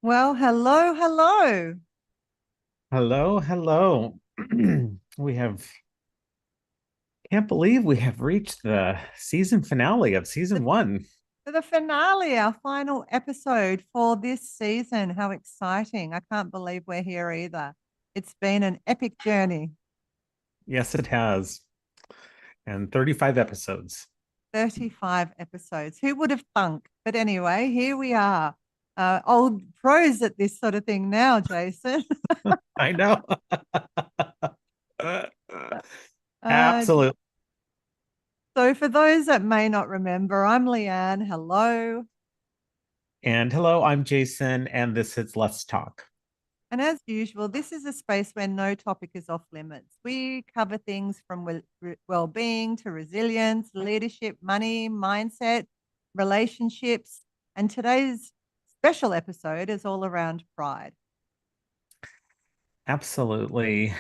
Well, hello, hello. Hello, hello. We have, can't believe we have reached the season finale of The, season one. the finale, our final episode for this season. How exciting. I can't believe we're here either. It's been an epic journey. Yes, it has. And 35 episodes. 35 episodes. Who would have thunk? But anyway, here we are. Old pros at this sort of thing now, Jason. I know. Uh, Absolutely. so, for those that may not remember, I'm Leanne. Hello. And hello, I'm Jason, and this is Let's Talk. And as usual, this is a space where no topic is off limits. We cover things from well being to resilience, leadership, money, mindset, relationships. And today's special episode is all around pride. Absolutely.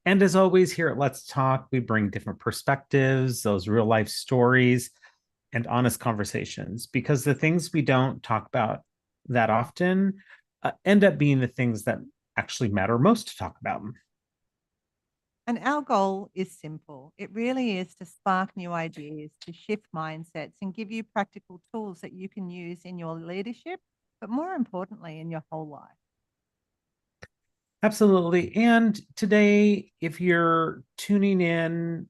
And as always, here at Let's Talk, we bring different perspectives, those real life stories, and honest conversations because the things we don't talk about that often end up being the things that actually matter most to talk about. And our goal is simple it really is to spark new ideas, to shift mindsets, and give you practical tools that you can use in your leadership, but more importantly, in your whole life. Absolutely. And today, if you're tuning in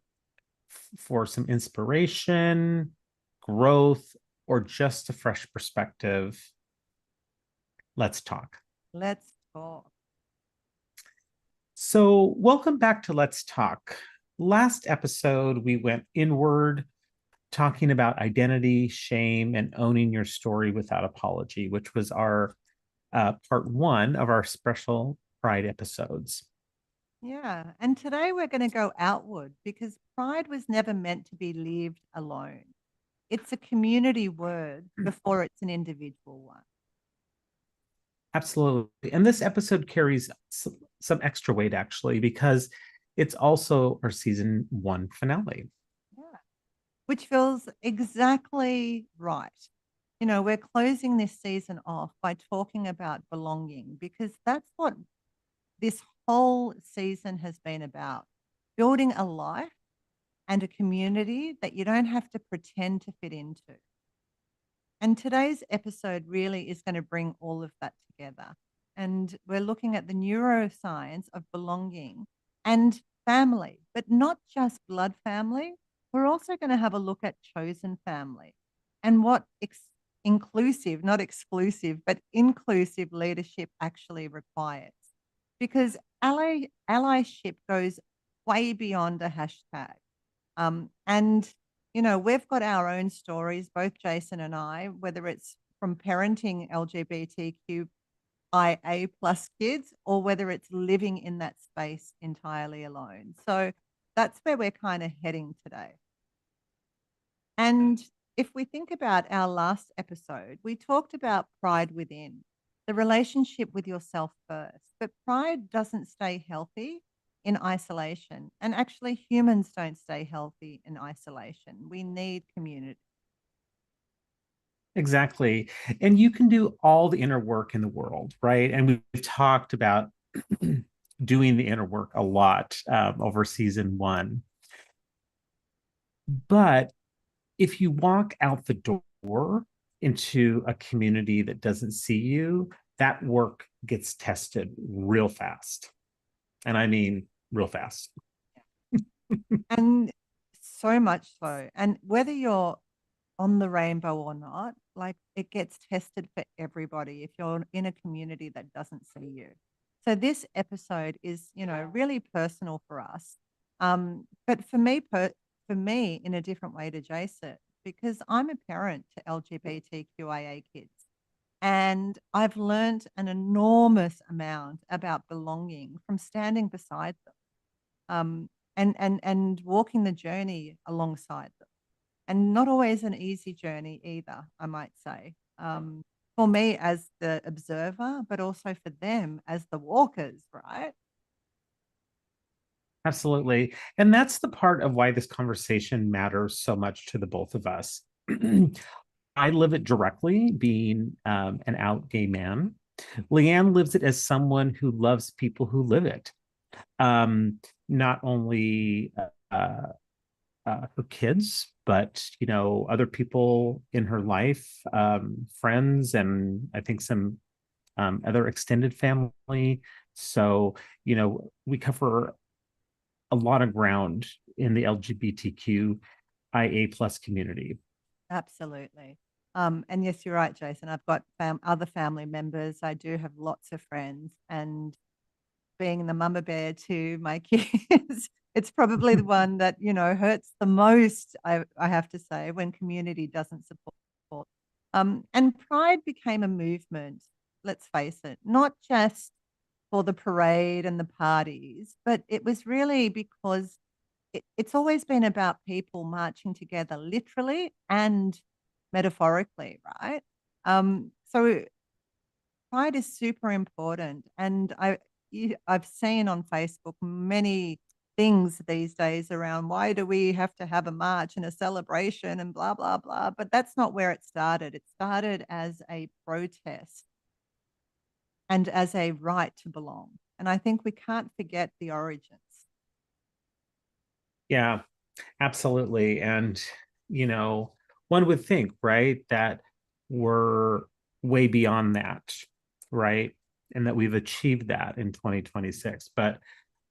for some inspiration, growth, or just a fresh perspective, let's talk. Let's talk. So, welcome back to Let's Talk. Last episode, we went inward, talking about identity, shame, and owning your story without apology, which was our part one of our special Pride episodes. Yeah. And today we're going to go outward because pride was never meant to be lived alone. It's a community word before it's an individual one. Absolutely. And this episode carries some extra weight, actually, because it's also our season one finale. Yeah. Which feels exactly right. You know, we're closing this season off by talking about belonging because that's what this whole season has been about building a life and a community that you don't have to pretend to fit into. And today's episode really is going to bring all of that together. And we're looking at the neuroscience of belonging and family, but not just blood family. We're also going to have a look at chosen family and what inclusive, not exclusive, but inclusive leadership actually requires. Because allyship goes way beyond a hashtag. And you know, we've got our own stories, both Jason and I, whether it's from parenting LGBTQIA plus kids or whether it's living in that space entirely alone. So that's where we're kind of heading today. And if we think about our last episode, we talked about pride within, the relationship with yourself first. But pride doesn't stay healthy in isolation. And actually, humans don't stay healthy in isolation. We need community. Exactly. And you can do all the inner work in the world, right? And we've talked about doing the inner work a lot over season one. But if you walk out the door into a community that doesn't see you, that work gets tested real fast. And I mean, real fast. And so much so. And whether you're on the rainbow or not, like it gets tested for everybody if you're in a community that doesn't see you. So this episode is, you know, really personal for us. But for me in a different way to Jason, because I'm a parent to LGBTQIA kids. And I've learned an enormous amount about belonging from standing beside them, and walking the journey alongside them, and not always an easy journey either, I might say. For me as the observer, but also for them as the walkers, right? Absolutely. And that's the part of why this conversation matters so much to the both of us. I live it directly, being an out gay man. Leanne lives it as someone who loves people who live it. Not only her kids, but other people in her life, friends, and I think some other extended family. So we cover a lot of ground in the LGBTQIA plus community. Absolutely. And yes, you're right, Jason. I've got other family members. I do have lots of friends, and being the mama bear to my kids, it's probably the one that, hurts the most, I have to say, when community doesn't support. And Pride became a movement, let's face it, not just for the parade and the parties, but it was really because it's always been about people marching together literally and metaphorically, right? So Pride is super important, and I've seen on Facebook many things these days around why do we have to have a march and a celebration and blah blah blah, but that's not where it started. It started as a protest and as a right to belong, and I think we can't forget the origins. Yeah, absolutely. And, one would think, right, that we're way beyond that, right? And that we've achieved that in 2026. But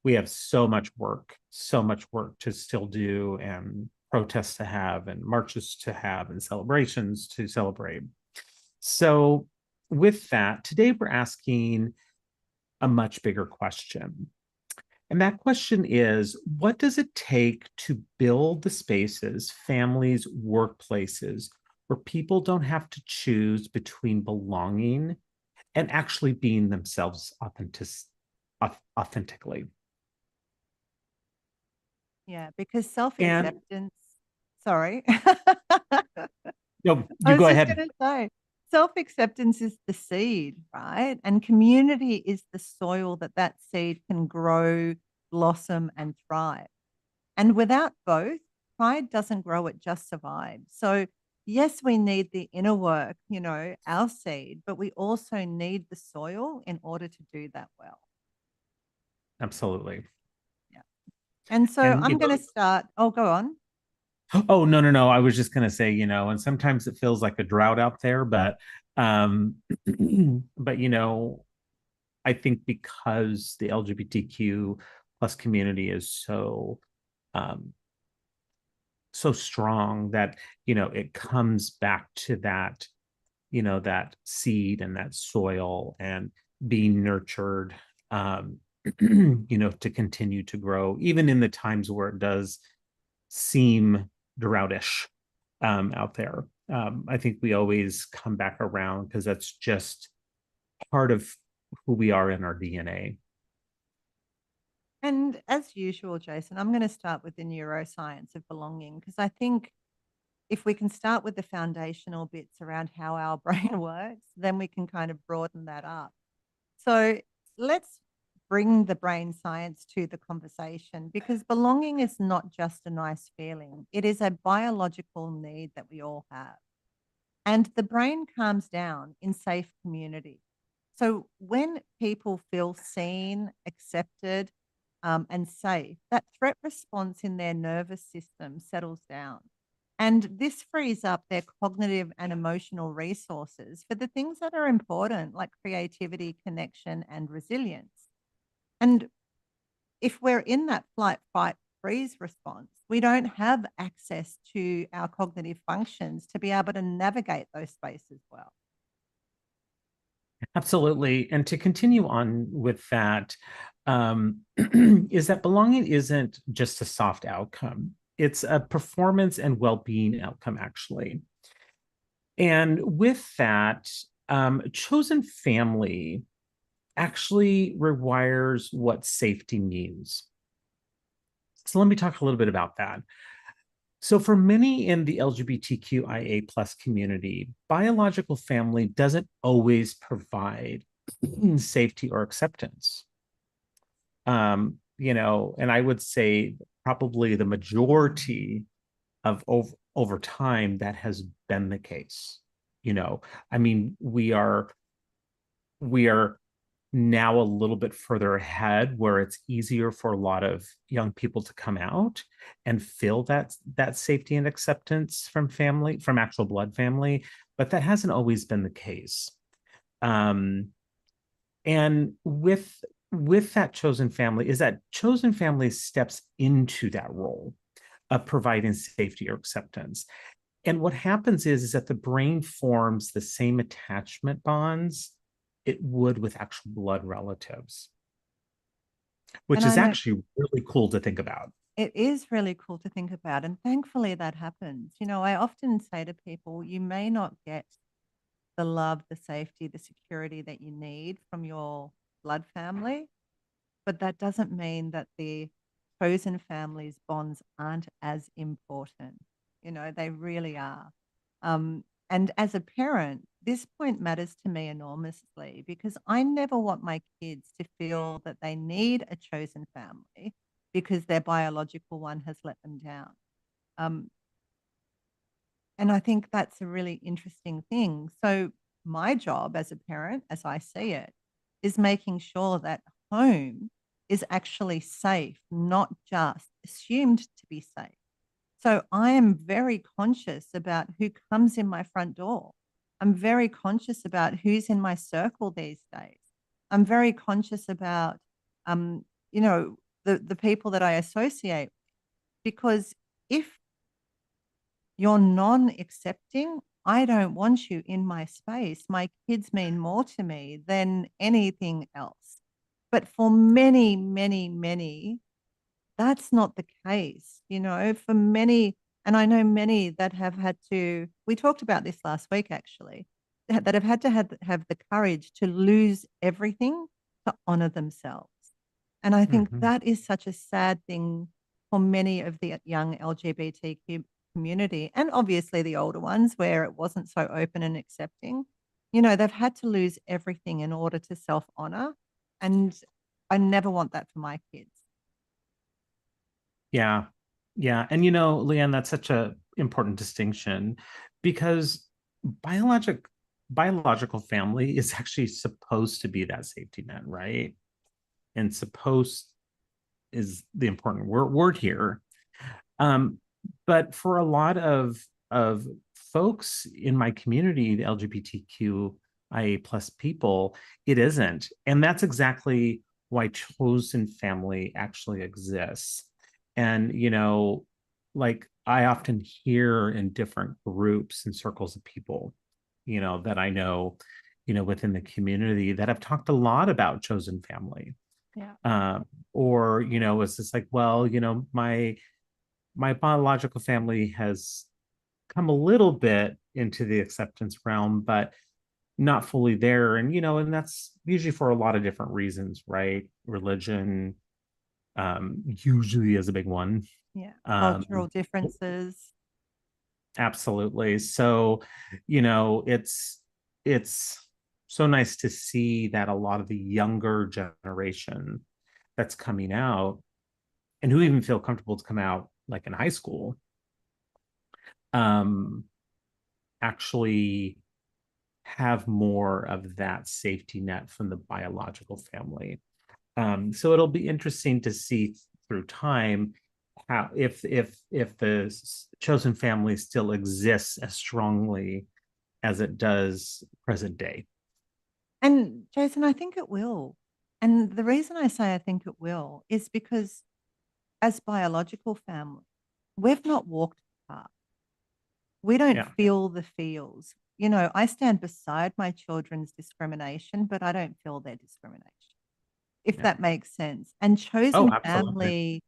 we have so much work to still do, and protests to have, and marches to have, and celebrations to celebrate. So, with that, today we're asking a much bigger question. And that question is, what does it take to build the spaces, families, workplaces, where people don't have to choose between belonging and actually being themselves authentically? Yeah, because And self-acceptance, sorry. no, I you was go just ahead. going to say, self-acceptance is the seed, right? And community is the soil that that seed can grow, blossom, and thrive. And without both, pride doesn't grow, it just survives. So, yes, we need the inner work, our seed, but we also need the soil in order to do that well. Absolutely. Yeah. And so And I'm going to start. Oh, go on. oh, no, no, no. I was just gonna say, and sometimes it feels like a drought out there, but um but I think because the LGBTQ plus community is um so strong that it comes back to that, that seed and that soil and being nurtured, to continue to grow, even in the times where it does seem droutish out there. I think we always come back around because that's just part of who we are in our DNA. And as usual, Jason, I'm going to start with the neuroscience of belonging because I think if we can start with the foundational bits around how our brain works, then we can kind of broaden that up. So let's bring the brain science to the conversation because belonging is not just a nice feeling, it is a biological need that we all have. And the brain calms down in safe community. So when people feel seen, accepted, and safe, that threat response in their nervous system settles down. And this frees up their cognitive and emotional resources for the things that are important, like creativity, connection, and resilience. And if we're in that flight, fight, freeze response, we don't have access to our cognitive functions to be able to navigate those spaces well. Absolutely. And to continue on with that, is that belonging isn't just a soft outcome, it's a performance and well being outcome, actually. And with that, chosen family actually requires what safety means. So let me talk a little bit about that. So, for many in the LGBTQIA plus community, biological family doesn't always provide safety or acceptance. And I would say probably the majority of over time that has been the case. I mean, we are we are now a little bit further ahead where it's easier for a lot of young people to come out and feel that safety and acceptance from family, from actual blood family, but that hasn't always been the case. um and with that chosen family is that chosen family steps into that role of providing safety or acceptance. And what happens is that the brain forms the same attachment bonds it would with actual blood relatives, And which I is know actually really cool to think about. it is really cool to think about. And thankfully that happens. You know, I often say to people, you may not get the love, the safety, the security that you need from your blood family, but that doesn't mean that the chosen family's bonds aren't as important. You know, they really are. And as a parent, this point matters to me enormously because I never want my kids to feel that they need a chosen family because their biological one has let them down. Um, and I think that's a really interesting thing. So, my job as a parent, as I see it, is making sure that home is actually safe, not just assumed to be safe. So, I am very conscious about who comes in my front door. I'm very conscious about who's in my circle these days. I'm very conscious about, um, you know, the people that I associate because if you're non-accepting, I don't want you in my space. My kids mean more to me than anything else. But for many, many, many, that's not the case. You know, for many, and I know many that have had to, we talked about this last week actually, that have had to have the courage to lose everything to honor themselves. And I think Mhm. that is such a sad thing for many of the young LGBTQ community and obviously the older ones where it wasn't so open and accepting. You know, they've had to lose everything in order to self honor. And I never want that for my kids. Yeah. Yeah. And Leanne, that's such a important distinction because biologic biological family is actually supposed to be that safety net, right? And supposed is the important word here. Um, but for a lot of folks in my community, the LGBTQIA plus people, it isn't. And that's exactly why chosen family actually exists. And, like I often hear in different groups and circles of people, that I know, within the community that have talked a lot about chosen family. Yeah. Um, or, it's just like, well, my biological family has come a little bit into the acceptance realm, but not fully there. And, and that's usually for a lot of different reasons, right? Religion, usually is a big one. Yeah. Cultural Um, differences. absolutely. So, it's so nice to see that a lot of the younger generation that's coming out and who even feel comfortable to come out like in high school, um, actually have more of that safety net from the biological family. So it'll be interesting to see through time how if the chosen family still exists as strongly as it does present day. And Jason, I think it will. And the reason I say I think it will is because as biological family, we've not walked the path. We don't Yeah, feel the feels. You know, I stand beside my children's discrimination, but I don't feel their discrimination, if yeah. that makes sense. And Oh, chosen absolutely. family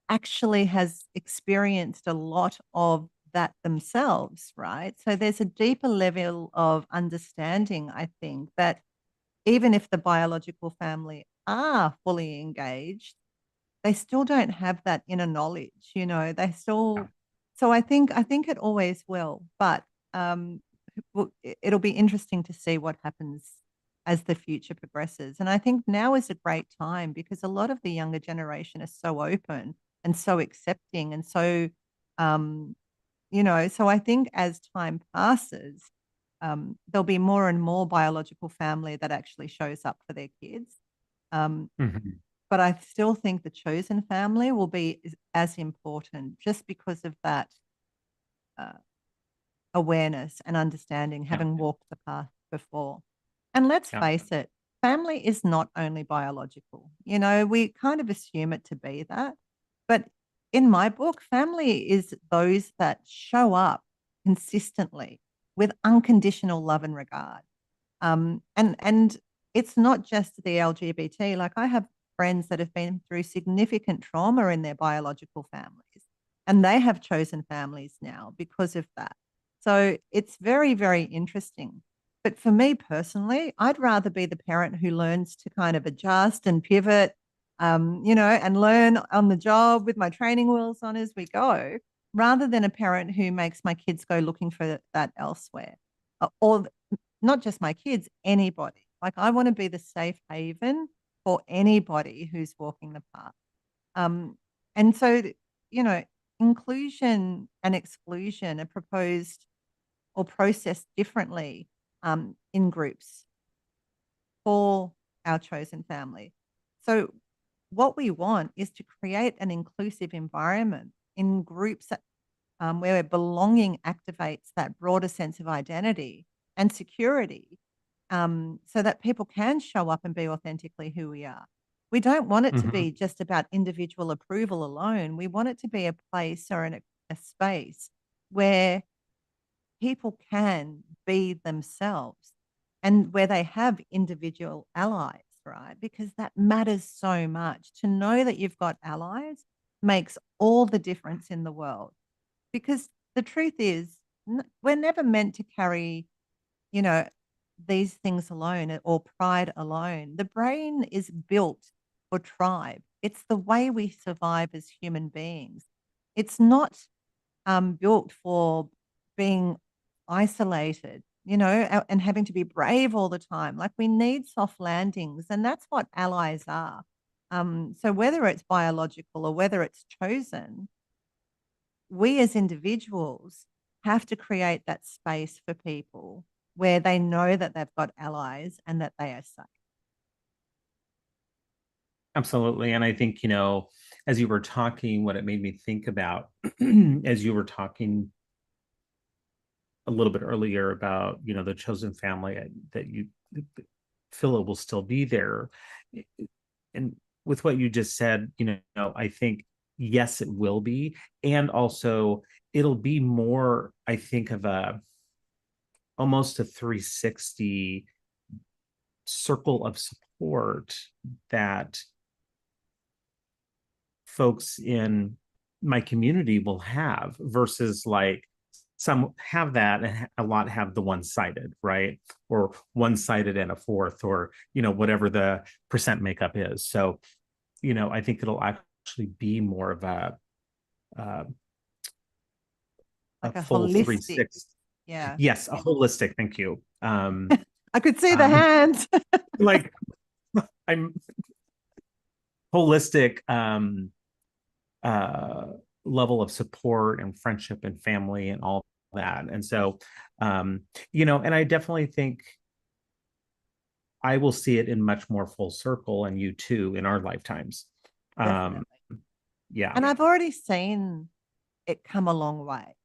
actually has experienced a lot of that themselves, right? So there's a deeper level of understanding, I think, that even if the biological family are fully engaged, they still don't have that inner knowledge, you know, they Yeah. still so I think it always will, but, um, it'll be interesting to see what happens as the future progresses, and I think now is a great time because a lot of the younger generation is so open and so accepting and so, um, so I think as time passes, there'll be more and more biological family that actually shows up for their kids. Um, Mhm. but I still think the chosen family will be as important just because of that uh, awareness and understanding, Yeah. having walked the path before. And let's Yeah. face it, family is not only biological. You know, we kind of assume it to be that. But in my book, family is those that show up consistently with unconditional love and regard. And it's not just the LGBT. Like I have friends that have been through significant trauma in their biological families, and they have chosen families now because of that. So it's very, very interesting. But for me personally, I'd rather be the parent who learns to kind of adjust and pivot, and learn on the job with my training wheels on as we go, rather than a parent who makes my kids go looking for that elsewhere. Or not just my kids, anybody. Like I want to be the safe haven for anybody who's walking the path. Um, and so, you know, inclusion and exclusion are proposed or processed differently in groups for our chosen family. So, what we want is to create an inclusive environment in groups that, where belonging activates that broader sense of identity and security, so that people can show up and be authentically who we are. We don't want it to Mhm. be just about individual approval alone. We want it to be a place or a space where people can be themselves and where they have individual allies, right? Because that matters so much. To know that you've got allies makes all the difference in the world. Because the truth is, we're never meant to carry, you know, these things alone or pride alone. The brain is built for tribe. It's the way we survive as human beings. It's not built for being isolated, and having to be brave all the time. Like we need soft landings, and that's what allies are. So whether it's biological or whether it's chosen, we as individuals have to create that space for people where they know that they've got allies and that they are safe. Absolutely. And I think, as you were talking, what it made me think about as you were talking a little bit earlier about, the chosen family that you feel it will still be there. And with what you just said, I think, yes, it will be. And also, it'll be more, I think, of almost a 360 circle of support that folks in my community will have versus like some have that and a lot have the one-sided, right? Or one-sided and a fourth, or whatever the percent makeup is. So I think it'll actually be more of uh, a Like a full holistic, 360. yeah. Yes, a holistic, thank you. I could see the um hands. like I'm holistic uh level of support and friendship and family and all that. And so and I definitely think I will see it in much more full circle, and you too, in our lifetimes. um Definitely. yeah. And I've already seen it come a long way.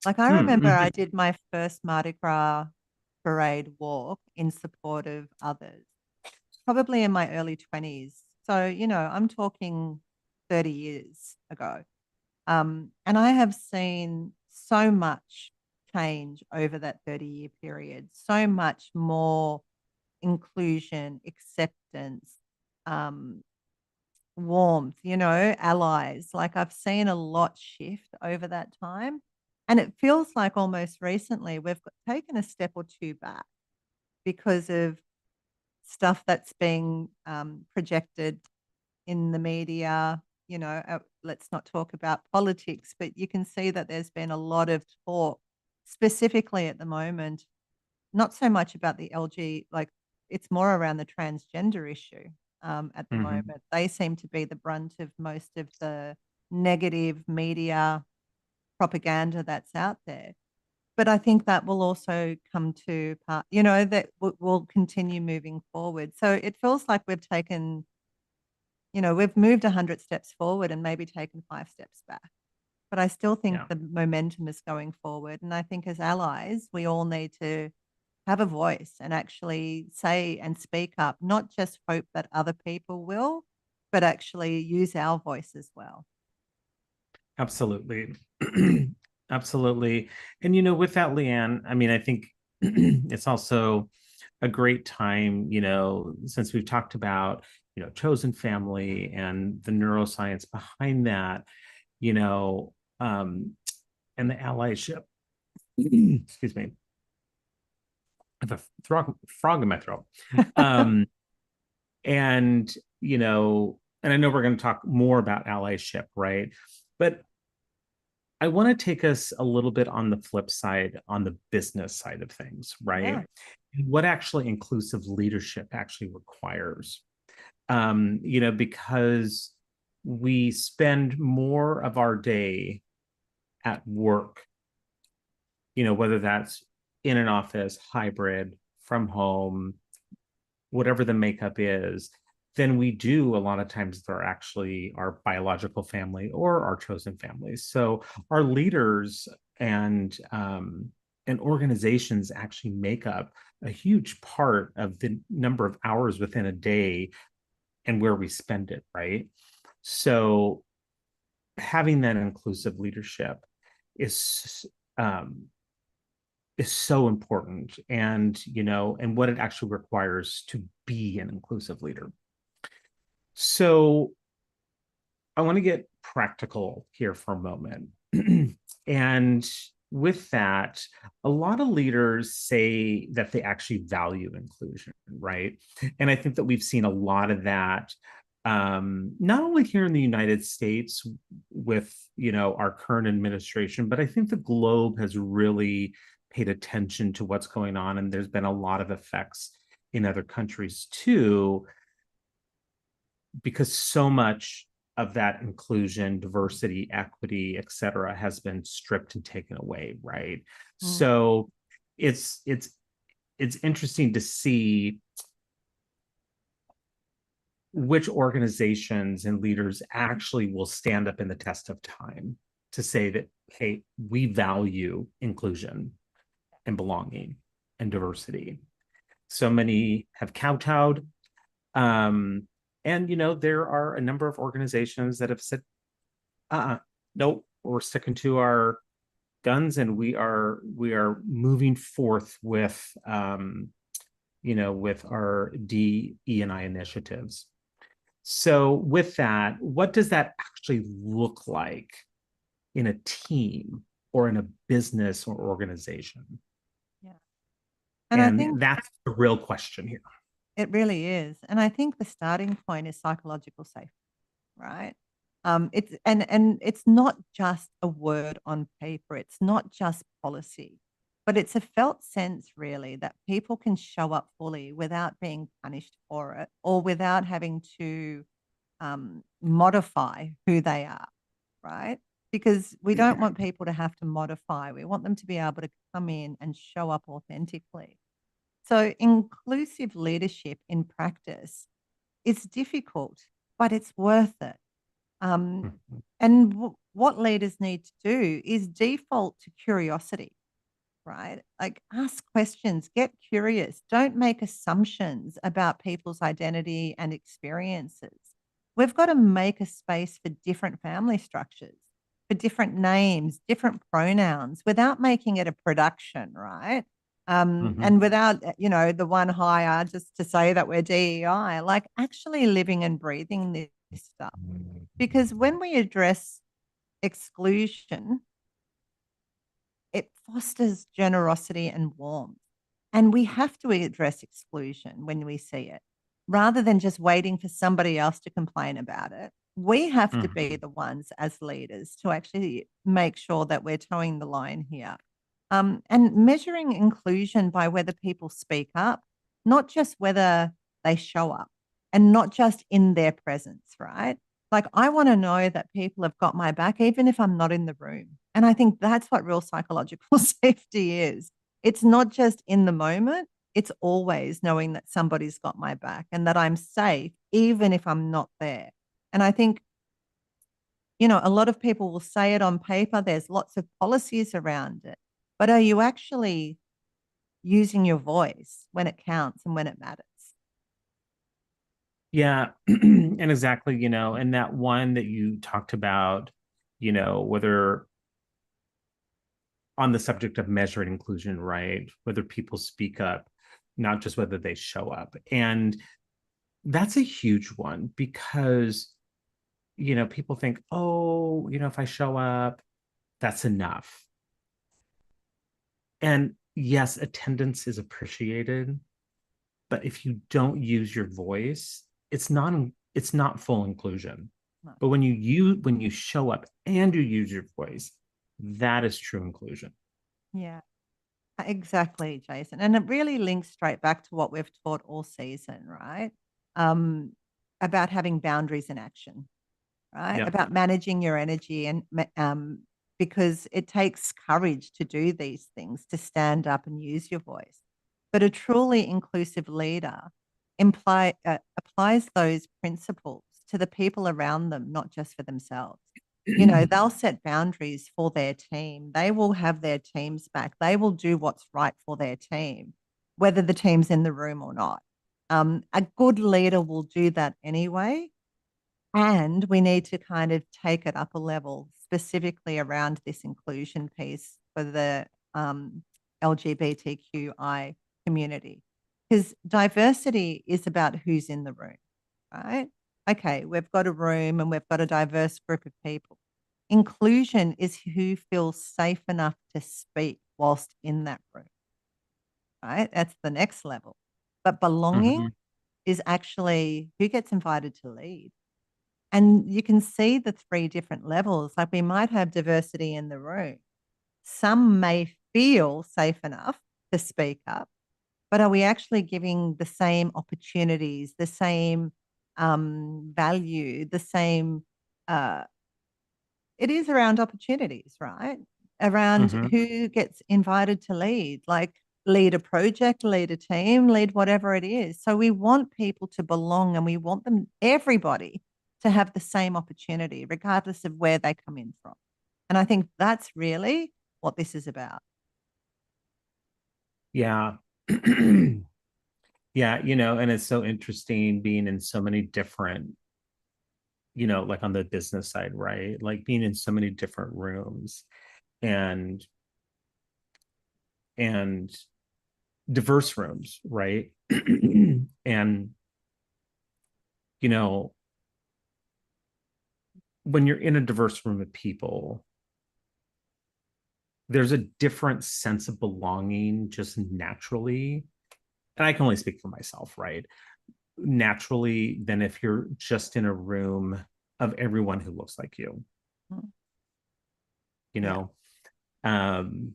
Like, I remember Mm-hmm. I did my first Mardi Gras parade walk in support of others, probably in my early 20s. So, I'm talking 30 years ago. And I have seen so much change over that 30-year period, so much more inclusion, acceptance, um, warmth, allies. Like I've seen a lot shift over that time. And it feels like almost recently taken a step or two back because of stuff that's being projected in the media. Let's not talk about politics, but you can see that there's been a lot of talk specifically at the moment, not so much about the LG, like it's more around the transgender issue at the Mm-hmm. moment. They seem to be the brunt of most of the negative media propaganda that's out there. But I think that will also come to part, that will continue moving forward. So it feels like we've taken, we've moved 100 steps forward and maybe taken 5 steps back. But I still think Yeah. the momentum is going forward. And I think as allies, we all need to have a voice and actually say and speak up, not just hope that other people will, but actually use our voice as well. Absolutely. Absolutely. And with that, Leanne, I mean, I think it's also a great time, since we've talked about, chosen family and the neuroscience behind that, you know, and the allyship. Excuse me. I have a frog in my throat. Um, and, and I know we're going to talk more about allyship, right? But I want to take us a little bit on the flip side, on the business side of things, right? Yeah. What actually inclusive leadership actually requires. Because we spend more of our day at work, whether that's in an office, hybrid, from home, whatever the makeup is, than we do a lot of times they're actually our biological family or our chosen families. So our leaders and organizations actually make up a huge part of the number of hours within a day and where we spend it, right? So having that inclusive leadership is um, is so important, and what it actually requires to be an inclusive leader. So I want to get practical here for a moment. And with that, a lot of leaders say that they actually value inclusion, right? And I think that we've seen a lot of that, not only here in the United States with our current administration, but I think the globe has really paid attention to what's going on, and there's been a lot of effects in other countries too, because so much of that inclusion, diversity, equity, et cetera, has been stripped and taken away, right? Mm. So it's interesting to see which organizations and leaders actually will stand up in the test of time to say that, hey, we value inclusion and belonging and diversity. So many have kowtowed. And there are a number of organizations that have said, nope, we're sticking to our guns, and we are moving forth with with our DE&I initiatives. So with that, what does that actually look like in a team or in a business or organization? Yeah. And I And think that's the real question here. it really is. And I think the starting point is psychological safety, right? And it's not just a word on paper. It's not just policy, but it's a felt sense really that people can show up fully without being punished for it or without having to modify who they are, right? Because we don't want people to have to modify. We want them to be able to come in and show up authentically. So, inclusive leadership in practice is difficult, but it's worth it. Um, Mhm. and what leaders need to do is default to curiosity, right? Like ask questions, get curious, don't make assumptions about people's identity and experiences. We've got to make a space for different family structures, for different names, different pronouns without making it a production, right? Mhm. And without, the one hire just to say that we're DEI, like actually living and breathing this stuff. Because when we address exclusion, it fosters generosity and warmth. And we have to address exclusion when we see it rather than just waiting for somebody else to complain about it. We have to be Mhm. the ones as leaders to actually make sure that we're towing the line here. And measuring inclusion by whether people speak up, not just whether they show up and not just in their presence, right? Like, I want to know that people have got my back, even if I'm not in the room. And I think that's what real psychological safety is. It's not just in the moment, it's always knowing that somebody's got my back and that I'm safe, even if I'm not there. And I think, a lot of people will say it on paper, there's lots of policies around it. But are you actually using your voice when it counts and when it matters? Yeah. And exactly, and that one that you talked about, whether on the subject of measuring inclusion, right? Whether people speak up, not just whether they show up. And that's a huge one because, people think, oh, if I show up, that's enough. And yes, attendance is appreciated, but if you don't use your voice, it's not full inclusion. No. But when you show up and you use your voice, that is true inclusion. Yeah. Exactly, Jason. And it really links straight back to what we've taught all season, right? Um, about having boundaries in action, right? Yeah. About managing your energy and because it takes courage to do these things, to stand up and use your voice. But a truly inclusive leader applies those principles to the people around them, not just for themselves. They'll set boundaries for their team. They will have their teams back. They will do what's right for their team, whether the team's in the room or not. A good leader will do that anyway. And we need to kind of take it up a level, specifically around this inclusion piece for the LGBTQI community. Because diversity is about who's in the room, right? Okay, we've got a room and we've got a diverse group of people. Inclusion is who feels safe enough to speak whilst in that room, right? That's the next level. But belonging Mm-hmm. is actually who gets invited to lead. And you can see the three different levels. Like we might have diversity in the room. Some may feel safe enough to speak up, but are we actually giving the same opportunities, the same value, the same uh, it is around opportunities, right? Around Mm-hmm. who gets invited to lead, like lead a project, lead a team, lead whatever it is. So we want people to belong and we want everybody to have the same opportunity, regardless of where they come in from. And I think that's really what this is about. Yeah. Yeah, and it's so interesting being in so many different, like on the business side, right? Like being in so many different rooms and and diverse rooms, right? And you know, when you're in a diverse room of people, there's a different sense of belonging just naturally. And I can only speak for myself, right? Naturally, than if you're just in a room of everyone who looks like you, Mm. you Yeah. know? Um,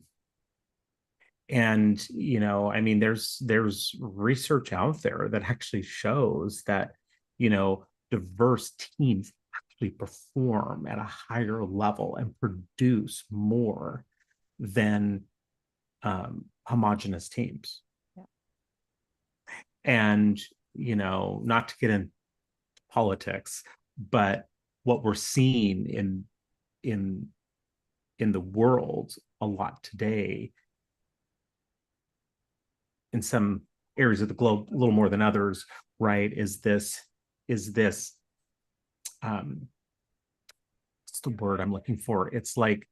and I mean, there's research out there that actually shows that, diverse teams actually perform at a higher level and produce more than homogenous teams. Yeah. And, not to get into politics, but what we're seeing in in the world a lot today, in some areas of the globe a little more than others, right, is this um what's the word I'm looking for? It's like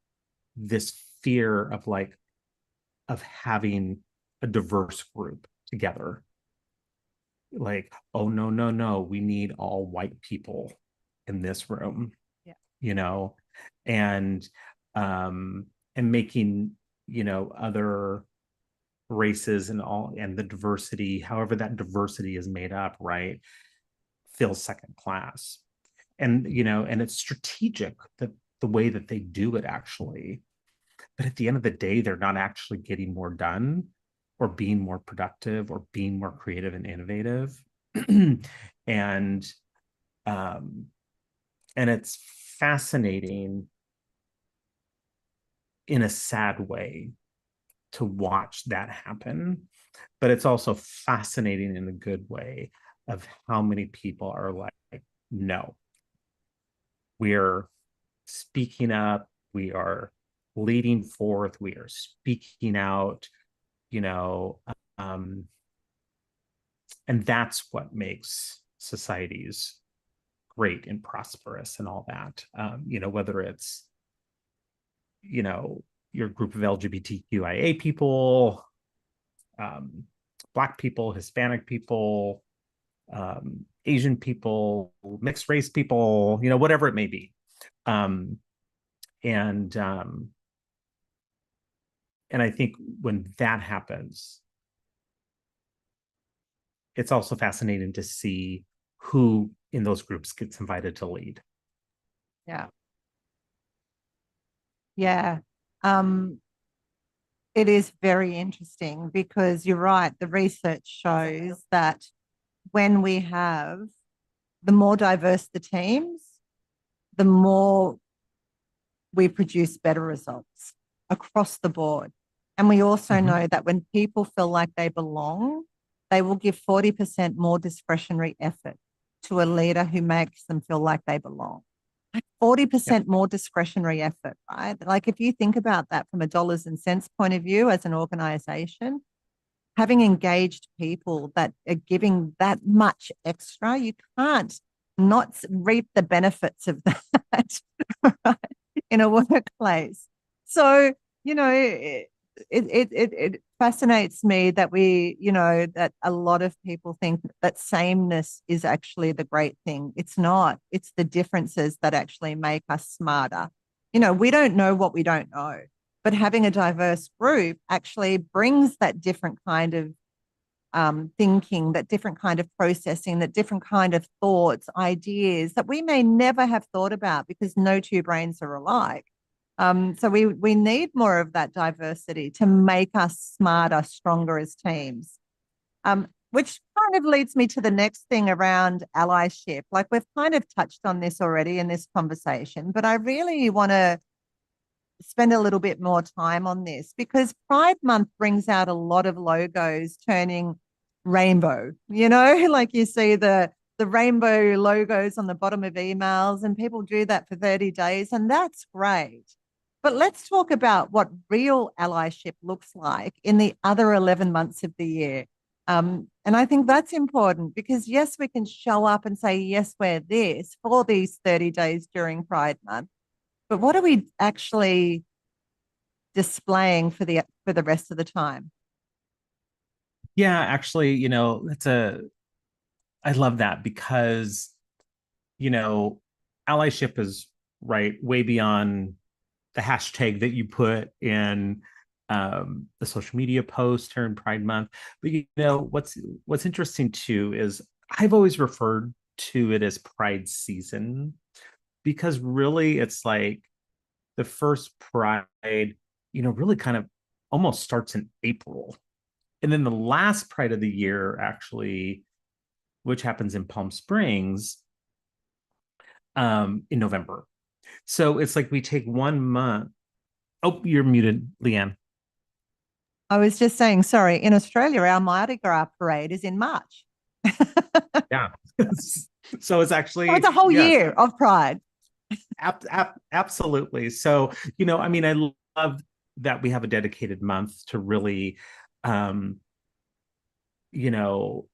this fear of having a diverse group together. Like, oh no, no, no, we need all white people in this room, Yeah. you know, and um and making, other races and all and the diversity, however that diversity is made up, right, feels second class. And and it's strategic that the way that they do it actually, but at the end of the day they're not actually getting more done or being more productive or being more creative and innovative. and um and it's fascinating in a sad way to watch that happen, but it's also fascinating in a good way of how many people are like, no, we're speaking up, we are leading forth, we are speaking out, you know, um, and that's what makes societies great and prosperous and all that. You know, whether it's, you know, your group of LGBTQIA people, um, Black people, Hispanic people, Asian people, mixed race people, you know, whatever it may be. Um, and um, and I think when that happens, it's also fascinating to see who in those groups gets invited to lead. Yeah. Yeah. Um, it is very interesting because you're right. The research shows that when we have the more diverse the teams, the more we produce better results across the board. And we also know that when people feel like they belong, they will give 40% more discretionary effort to a leader who makes them feel like they belong. Like 40% more discretionary effort, right? Like if you think about that from a dollars and cents point of view as an organization, having engaged people that are giving that much extra, you can't not reap the benefits of that right, in a workplace. So, you know, it fascinates me that that a lot of people think that sameness is actually the great thing. It's not. It's the differences that actually make us smarter. You know, we don't know what we don't know, but having a diverse group actually brings that different kind of thinking, that different kind of processing, that different kind of thoughts, ideas that we may never have thought about because no two brains are alike. So we need more of that diversity to make us smarter, stronger as teams. Which kind of leads me to the next thing around allyship. Like we've kind of touched on this already in this conversation, but I really want to spend a little bit more time on this because Pride Month brings out a lot of logos turning rainbow, like you see the rainbow logos on the bottom of emails and people do that for 30 days and that's great. But let's talk about what real allyship looks like in the other 11 months of the year. And I think that's important because yes, we can show up and say, yes, we're this for these 30 days during Pride Month. But what are we actually displaying for the rest of the time? Yeah, actually, I love that because, you know, allyship is right way beyond the hashtag that you put in the social media post during Pride Month. But what's interesting too is I've always referred to it as Pride season because really it's like the first Pride, really kind of almost starts in April. And then the last Pride of the year, actually, which happens in Palm Springs in November. So it's like we take 1 month. Oh, you're muted, Leanne. I was just saying, sorry, in Australia, our Mardi Gras parade is in March. Yeah. So it's So actually, it's a whole yes, year of Pride. absolutely. So, I mean, I love that we have a dedicated month to really, um, you know,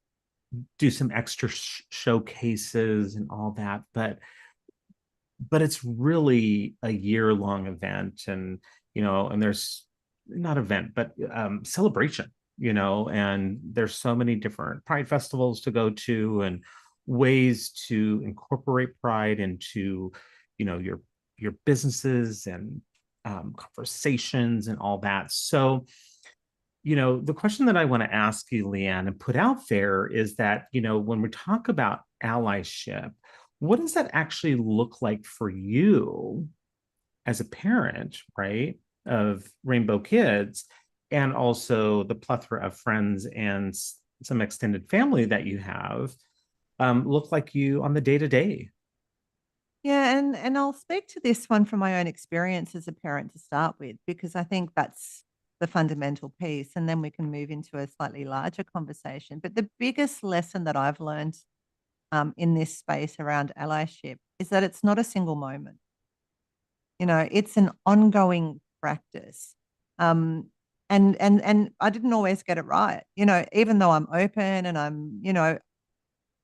do some extra showcases and all that. But it's really a year-long event, and there's not event, but celebration, and there's so many different Pride festivals to go to and ways to incorporate Pride into, your businesses and conversations and all that. So, the question that I want to ask you, Leanne, and put out there is that, when we talk about allyship, what does that actually look like for you as a parent, right, of rainbow kids, and also the plethora of friends and some extended family that you have look like you on the day to day? Yeah, and I'll speak to this one from my own experience as a parent to start with, because I think that's the fundamental piece, and then we can move into a slightly larger conversation. But the biggest lesson that I've learned in this space around allyship is that it's not a single moment. You know, it's an ongoing practice. Um, and I didn't always get it right. You know, even though I'm open and I'm,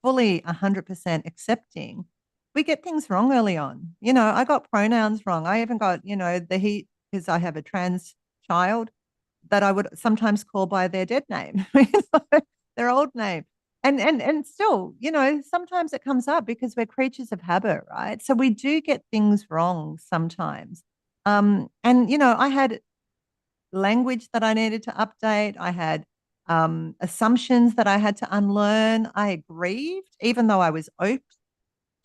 fully 100% accepting, we get things wrong early on. You know, I got pronouns wrong. I even got, the he, because I have a trans child that I would sometimes call by their dead name, their old name. And still, sometimes it comes up because we're creatures of habit, right? So we do get things wrong sometimes. And I had language that I needed to update. I had assumptions that I had to unlearn. I grieved, even though I was open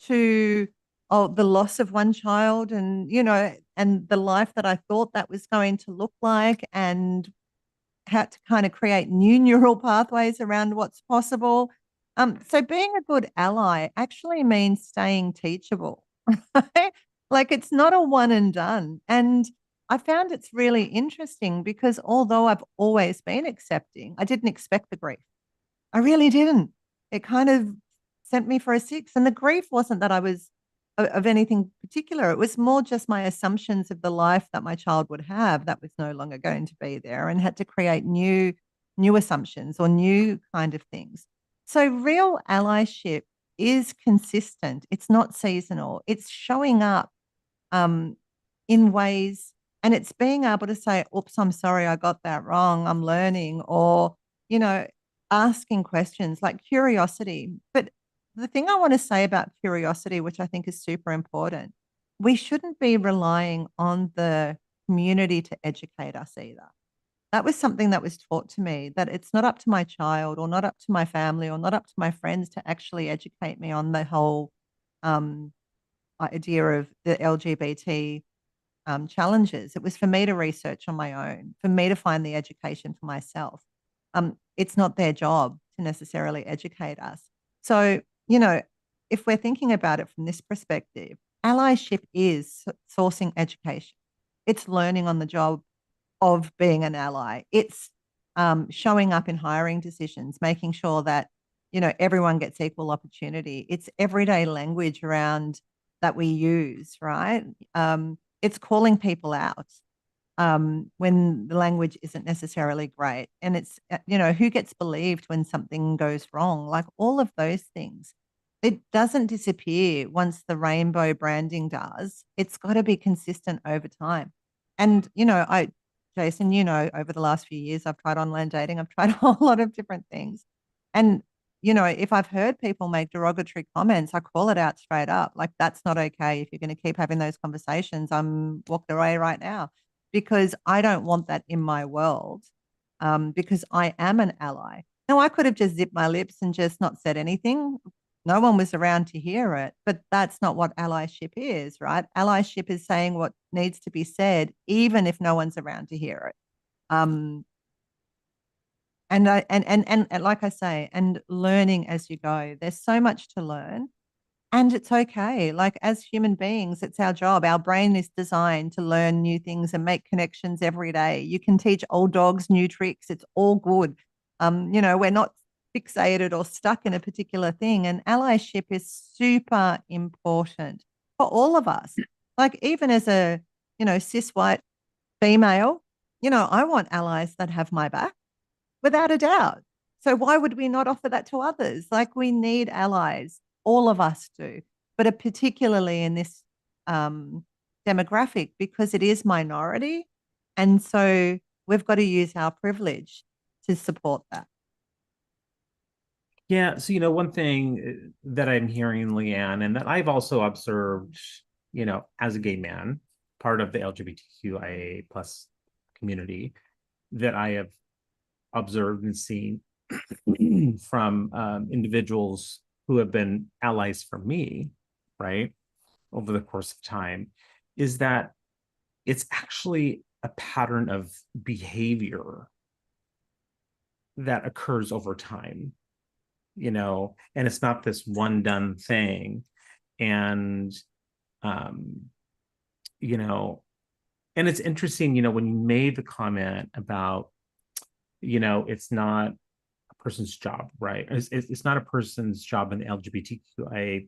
to the loss of one child, and the life that I thought that was going to look like, and had to kind of create new neural pathways around what's possible. So being a good ally actually means staying teachable. Right? Like, it's not a one and done. And I found it's really interesting because although I've always been accepting, I didn't expect the grief. I really didn't. It kind of sent me for a six. And the grief wasn't that I was of anything particular. It was more just my assumptions of the life that my child would have that was no longer going to be there, and had to create new assumptions or new kind of things. So real allyship is consistent. It's not seasonal. It's showing up um, in ways, and it's being able to say, oops, I'm sorry, I got that wrong. I'm learning, or, you know, asking questions like curiosity. But the thing I want to say about curiosity, which I think is super important, we shouldn't be relying on the community to educate us either. That was something that was taught to me, that it's not up to my child or not up to my family or not up to my friends to actually educate me on the whole um, idea of the LGBT challenges. It was for me to research on my own, for me to find the education for myself. It's not their job to necessarily educate us. So, if we're thinking about it from this perspective, allyship is sourcing education. It's learning on the job of being an ally. It's showing up in hiring decisions, making sure that everyone gets equal opportunity. It's everyday language around that we use, right? It's calling people out when the language isn't necessarily great, and it's who gets believed when something goes wrong, like all of those things. It doesn't disappear once the rainbow branding does. It's got to be consistent over time. And Jason, over the last few years, I've tried online dating. I've tried a whole lot of different things. And, if I've heard people make derogatory comments, I call it out straight up. Like, that's not okay. If you're going to keep having those conversations, I'm walking away right now, because I don't want that in my world, because I am an ally. Now, I could have just zipped my lips and just not said anything. No one was around to hear it, but that's not what allyship is, right? Allyship is saying what needs to be said, even if no one's around to hear it. Um, and like I say, and learning as you go. There's so much to learn, and it's okay. Like, as human beings, it's our job. Our brain is designed to learn new things and make connections every day. You can teach old dogs new tricks. It's all good. We're not fixated or stuck in a particular thing. And allyship is super important for all of us. Like, even as a, cis white female, I want allies that have my back, without a doubt. So why would we not offer that to others? Like, we need allies, all of us do, but particularly in this demographic, because it is minority. And so we've got to use our privilege to support that. Yeah. So, one thing that I'm hearing, Leanne, and that I've also observed, as a gay man, part of the LGBTQIA plus community, that I have observed and seen from individuals who have been allies for me, right, over the course of time, is that it's actually a pattern of behavior that occurs over time, and it's not this one done thing. And um, you know, and it's interesting, when you made the comment about, it's not a person's job, right? It's not a person's job in the LGBTQIA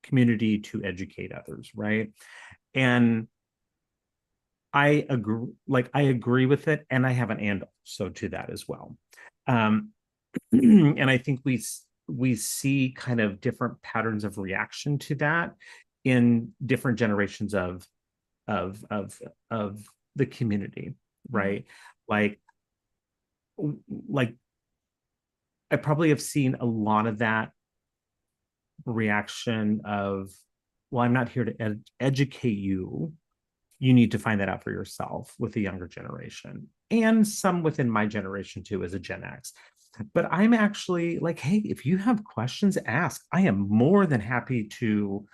community to educate others, right? And I agree with it, and I have an and so to that as well. Um, and I think we see kind of different patterns of reaction to that in different generations of of of the community, right? Like like I probably have seen a lot of that reaction of, well, I'm not here to educate you. You need to find that out for yourself with the younger generation, and some within my generation too, as a Gen X. But I'm actually like, hey, if you have questions, ask. I am more than happy to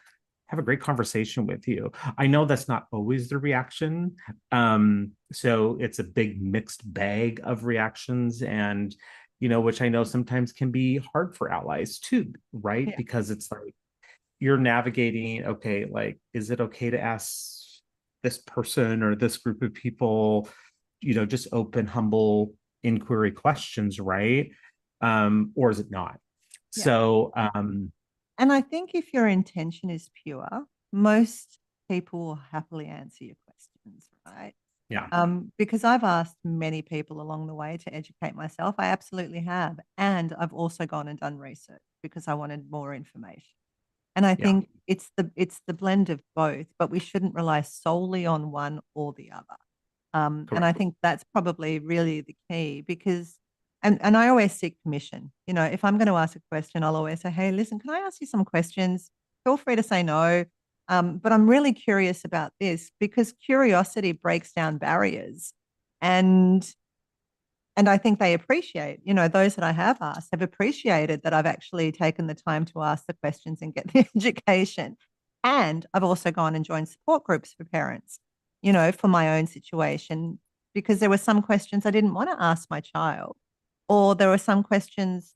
have a great conversation with you. I know that's not always the reaction. So it's a big mixed bag of reactions, and which I know sometimes can be hard for allies too, right? Yeah. Because it's like you're navigating, okay, like, is it okay to ask this person or this group of people, just open, humble inquiry questions, right? Or is it not? Yeah. So And I think if your intention is pure, most people will happily answer your questions, right? yeah. Because I've asked many people along the way to educate myself. I absolutely have. And I've also gone and done research because I wanted more information. And I Yeah. think it's the blend of both, but we shouldn't rely solely on one or the other. And I Correct. think that's probably really the key because and I always seek permission. If I'm going to ask a question, I'll always say, "Hey, listen, can I ask you some questions?" Feel free to say no. But I'm really curious about this because curiosity breaks down barriers. And and I think they appreciate, those that I have asked have appreciated that I've actually taken the time to ask the questions and get the education. And I've also gone and joined support groups for parents, for my own situation, because there were some questions I didn't want to ask my child, or there were some questions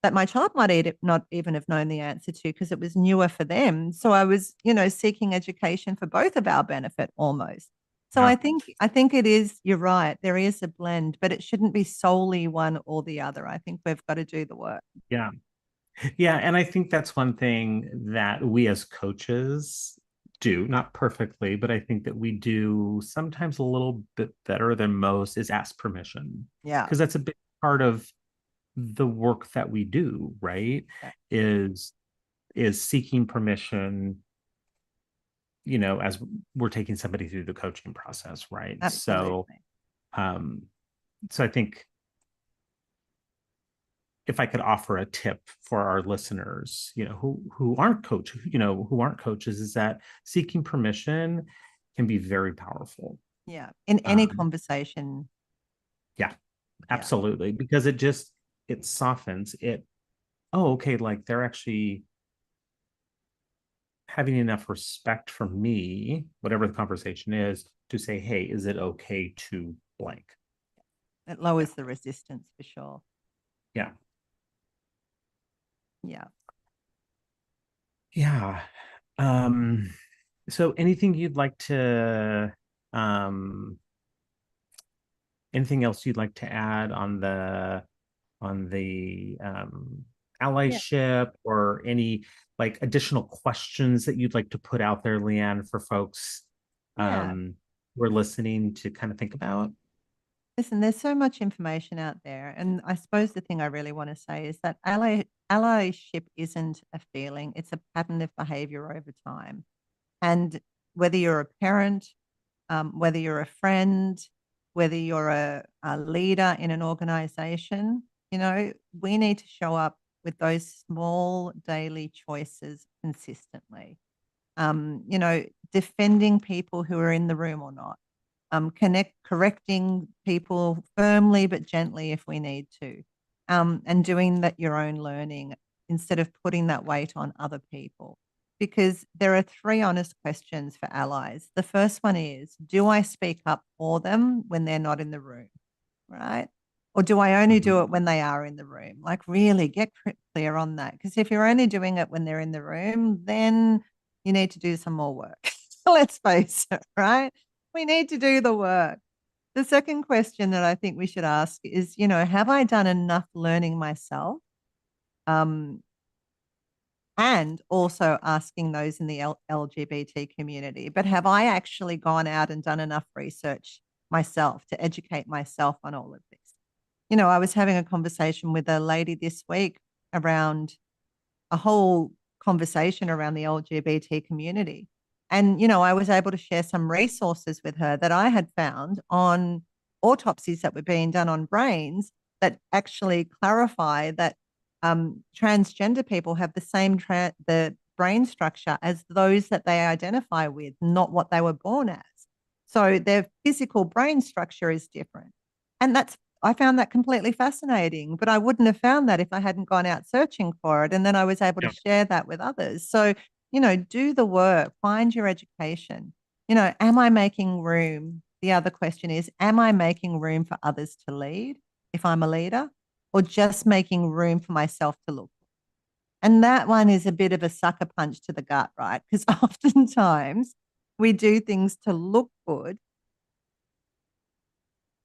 that my child might not even have known the answer to because it was newer for them. So I was, seeking education for both of our benefit almost. So Yeah. I think it is, you're right, there is a blend, but it shouldn't be solely one or the other. I think we've got to do the work. Yeah. Yeah. And I think that's one thing that we as coaches do, not perfectly, but I think that we do sometimes a little bit better than most is ask permission. Yeah. Because that's a big part of the work that we do, right? Yeah. Is seeking permission, as we're taking somebody through the coaching process, right? Absolutely. Um, so I think if I could offer a tip for our listeners, who aren't who aren't coaches, is that seeking permission can be very powerful. Yeah. In any Um, conversation. yeah, Yeah. absolutely, because it softens it. Oh, okay, like they're actually having enough respect for me, whatever the conversation is, to say, hey, is it okay to blank? It Yeah. lowers the resistance for sure. Yeah. Yeah. Yeah. Um, so anything you'd like to um anything else you'd like to add on the Yeah. allyship, or any like additional questions that you'd like to put out there, Leanne, for folks Yeah. who are listening to kind of think about? Listen, there's so much information out there. And I suppose the thing I really want to say is that allyship isn't a feeling, it's a pattern of behavior over time. And whether you're a parent, whether you're a friend, whether you're a leader in an organization, we need to show up with those small daily choices consistently. Defending people who are in the room or not, correcting people firmly but gently if we need to, and doing that your own learning instead of putting that weight on other people. Because there are three honest questions for allies. The first one is, do I speak up for them when they're not in the room? Right? Or do I only Mhm. do it when they are in the room? Like, really get clear on that. Because if you're only doing it when they're in the room, then you need to do some more work. Let's face it, right? We need to do the work. The second question that I think we should ask is, have I done enough learning myself? And also asking those in the LGBT community, but have I actually gone out and done enough research myself to educate myself on all of this? I was having a conversation with a lady this week around a whole conversation around the LGBT community. And, I was able to share some resources with her that I had found on autopsies that were being done on brains that actually clarify that transgender people have the same the brain structure as those that they identify with, not what they were born as. So their physical brain structure is different. And I found that completely fascinating, but I wouldn't have found that if I hadn't gone out searching for it. And then I was able to share that with others. So, do the work, find your education. Am I making room? The other question is, am I making room for others to lead if I'm a leader, or just making room for myself to look? And that one is a bit of a sucker punch to the gut, right? Because oftentimes we do things to look good,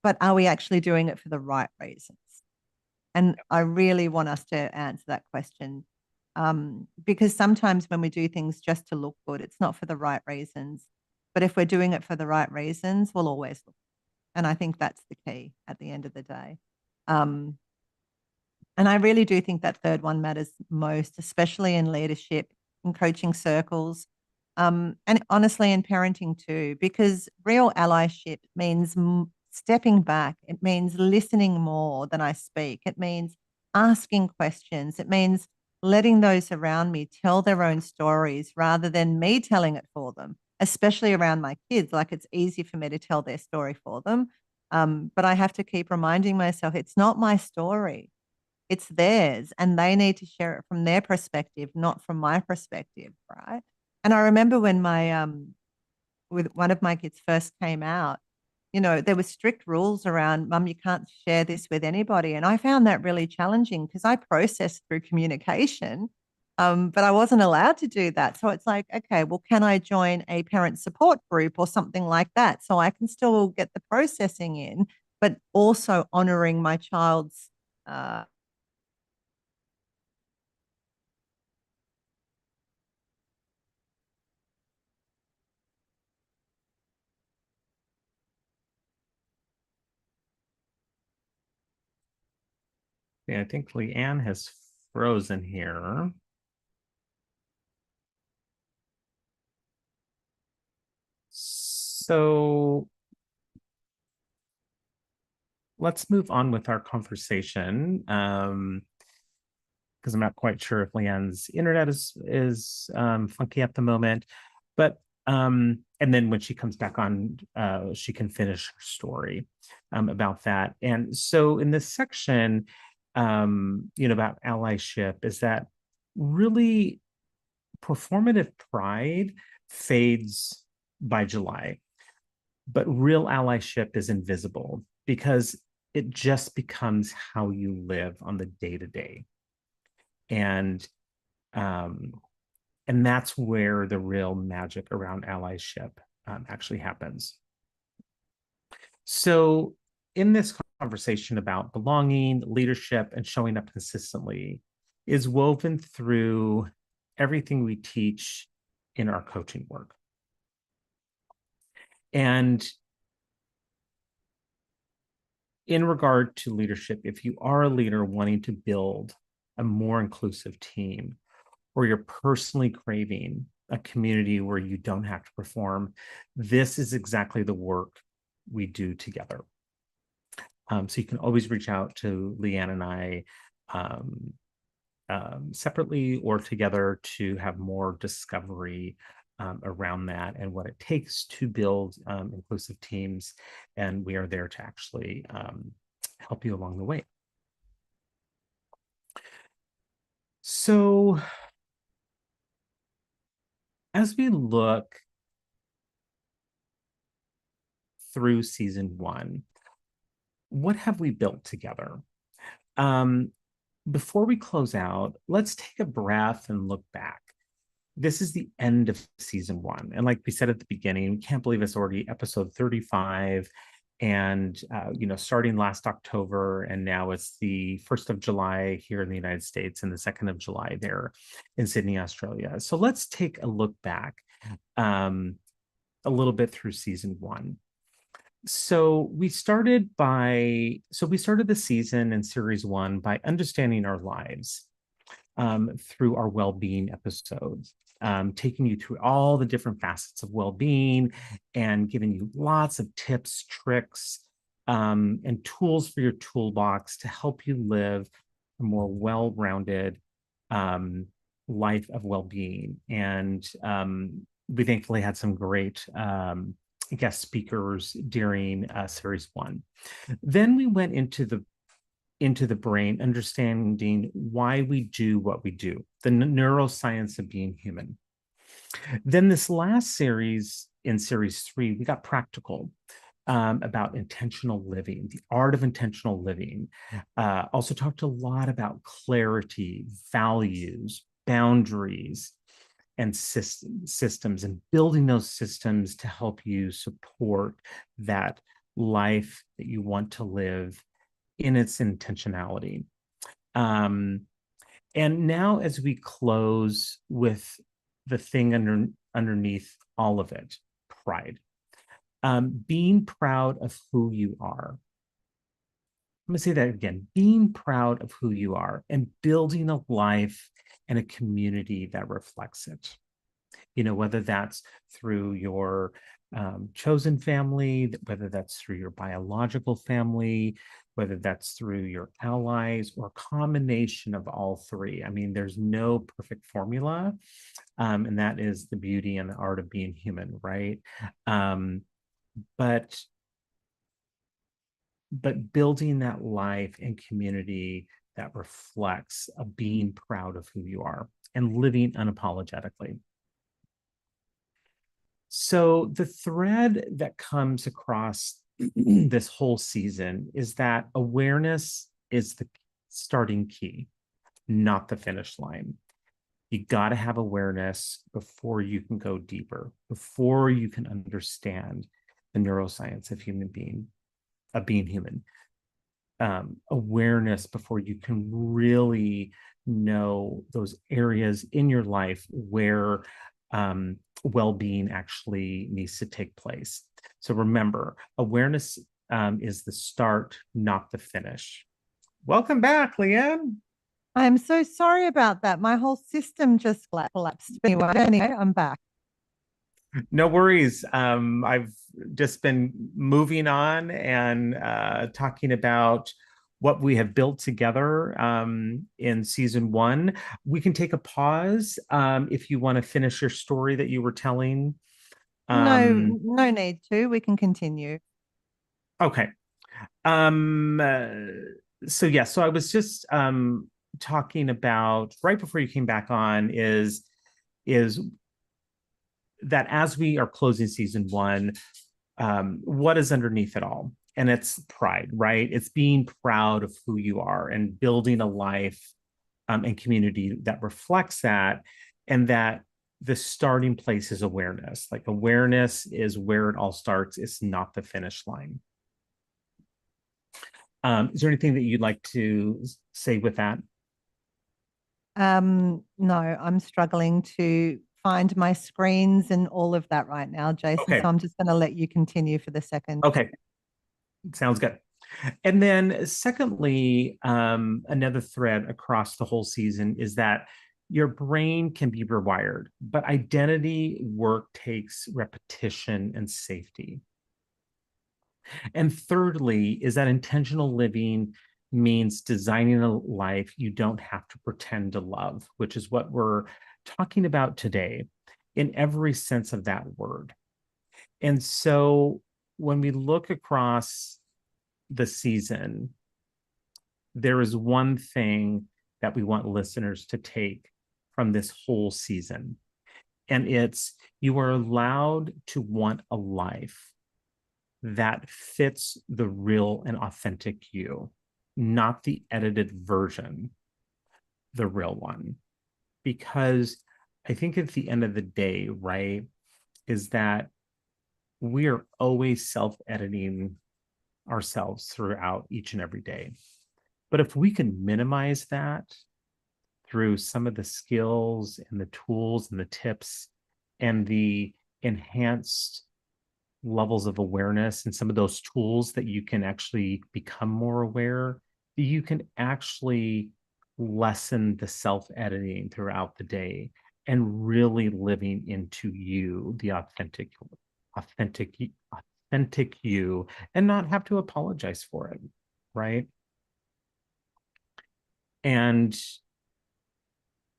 but are we actually doing it for the right reasons? And I really want us to answer that question, because sometimes when we do things just to look good, it's not for the right reasons. But if we're doing it for the right reasons, we'll always look. And I think that's the key at the end of the day. And I really do think that third one matters most, especially in leadership, in coaching circles, and honestly in parenting too, because real allyship means stepping back. It means listening more than I speak. It means asking questions. It means letting those around me tell their own stories rather than me telling it for them, especially around my kids. Like, it's easy for me to tell their story for them. But I have to keep reminding myself it's not my story, it's theirs, and they need to share it from their perspective, not from my perspective, right? And I remember when my with one of my kids first came out, there were strict rules around, Mum, you can't share this with anybody. And I found that really challenging because I processed through communication, but I wasn't allowed to do that. So it's like, okay, well, can I join a parent support group or something like that so I can still get the processing in, but also honoring my child's Yeah, I think Leanne has frozen here. So let's move on with our conversation. Because I'm not quite sure if Leanne's internet is funky at the moment. But and then when she comes back on, she can finish her story about that. And so in this section, about allyship, is that really performative pride fades by July, but real allyship is invisible because it just becomes how you live on the day to day. And um, and that's where the real magic around allyship actually happens. So in this conversation about belonging, leadership, and showing up consistently is woven through everything we teach in our coaching work. And in regard to leadership, if you are a leader wanting to build a more inclusive team, or you're personally craving a community where you don't have to perform, this is exactly the work we do together. So you can always reach out to Leanne and I separately or together to have more discovery around that and what it takes to build inclusive teams. And we are there to actually help you along the way. So as we look through season one, what have we built together? Before we close out, let's take a breath and look back. this is the end of season one. And like we said at the beginning, we can't believe it's already episode 35. And, starting last October, and now it's the 1st of July here in the United States and the 2nd of July there in Sydney, Australia. So let's take a look back a little bit through season one. So we started the season in series one by understanding our lives through our well-being episodes, taking you through all the different facets of well-being and giving you lots of tips, tricks, and tools for your toolbox to help you live a more well-rounded life of well-being. And we thankfully had some great guest speakers during series one. Then we went into the brain, understanding why we do what we do, the neuroscience of being human. Then this last series, in series three, we got practical about intentional living, the art of intentional living. Also talked a lot about clarity, values, boundaries, and systems, and building those systems to help you support that life that you want to live in its intentionality. And now, as we close with the thing underneath all of it, pride, being proud of who you are. I'm going to say that again, being proud of who you are and building a life and a community that reflects it. Whether that's through your chosen family, whether that's through your biological family, whether that's through your allies, or a combination of all three. I mean, there's no perfect formula, and that is the beauty and the art of being human, right? But building that life and community that reflects a being proud of who you are and living unapologetically. So the thread that comes across this whole season is that awareness is the starting key, not the finish line. You got to have awareness before you can go deeper, before you can understand the neuroscience of being human. Awareness before you can really know those areas in your life where well-being actually needs to take place. So remember, awareness is the start, not the finish. Welcome back, Leanne. I'm so sorry about that. My whole system just collapsed. Anyway, I'm back. No worries. I've just been moving on and talking about what we have built together in season one. We can take a pause if you want to finish your story that you were telling. No need to. We can continue. Okay. So I was just talking about right before you came back on is that as we are closing season one, what is underneath it all? And it's pride, right? It's being proud of who you are and building a life and community that reflects that, and that the starting place is awareness. Like awareness is where it all starts. It's not the finish line. Is there anything that you'd like to say with that? No, I'm struggling to find my screens and all of that right now, Jason. Okay. So I'm just going to let you continue for the second. Okay. Sounds good. And then secondly, another thread across the whole season is that your brain can be rewired, but identity work takes repetition and safety. And thirdly, is that intentional living means designing a life you don't have to pretend to love, which is what we're talking about today in every sense of that word. And so when we look across the season, there is one thing that we want listeners to take from this whole season. And it's you are allowed to want a life that fits the real and authentic you, not the edited version, the real one. Because I think at the end of the day, right, is that we are always self-editing ourselves throughout each and every day. But if we can minimize that through some of the skills and the tools and the tips and the enhanced levels of awareness and some of those tools that you can actually become more aware, you can actually lessen the self editing throughout the day and really living into you, the authentic, authentic you, and not have to apologize for it. Right. And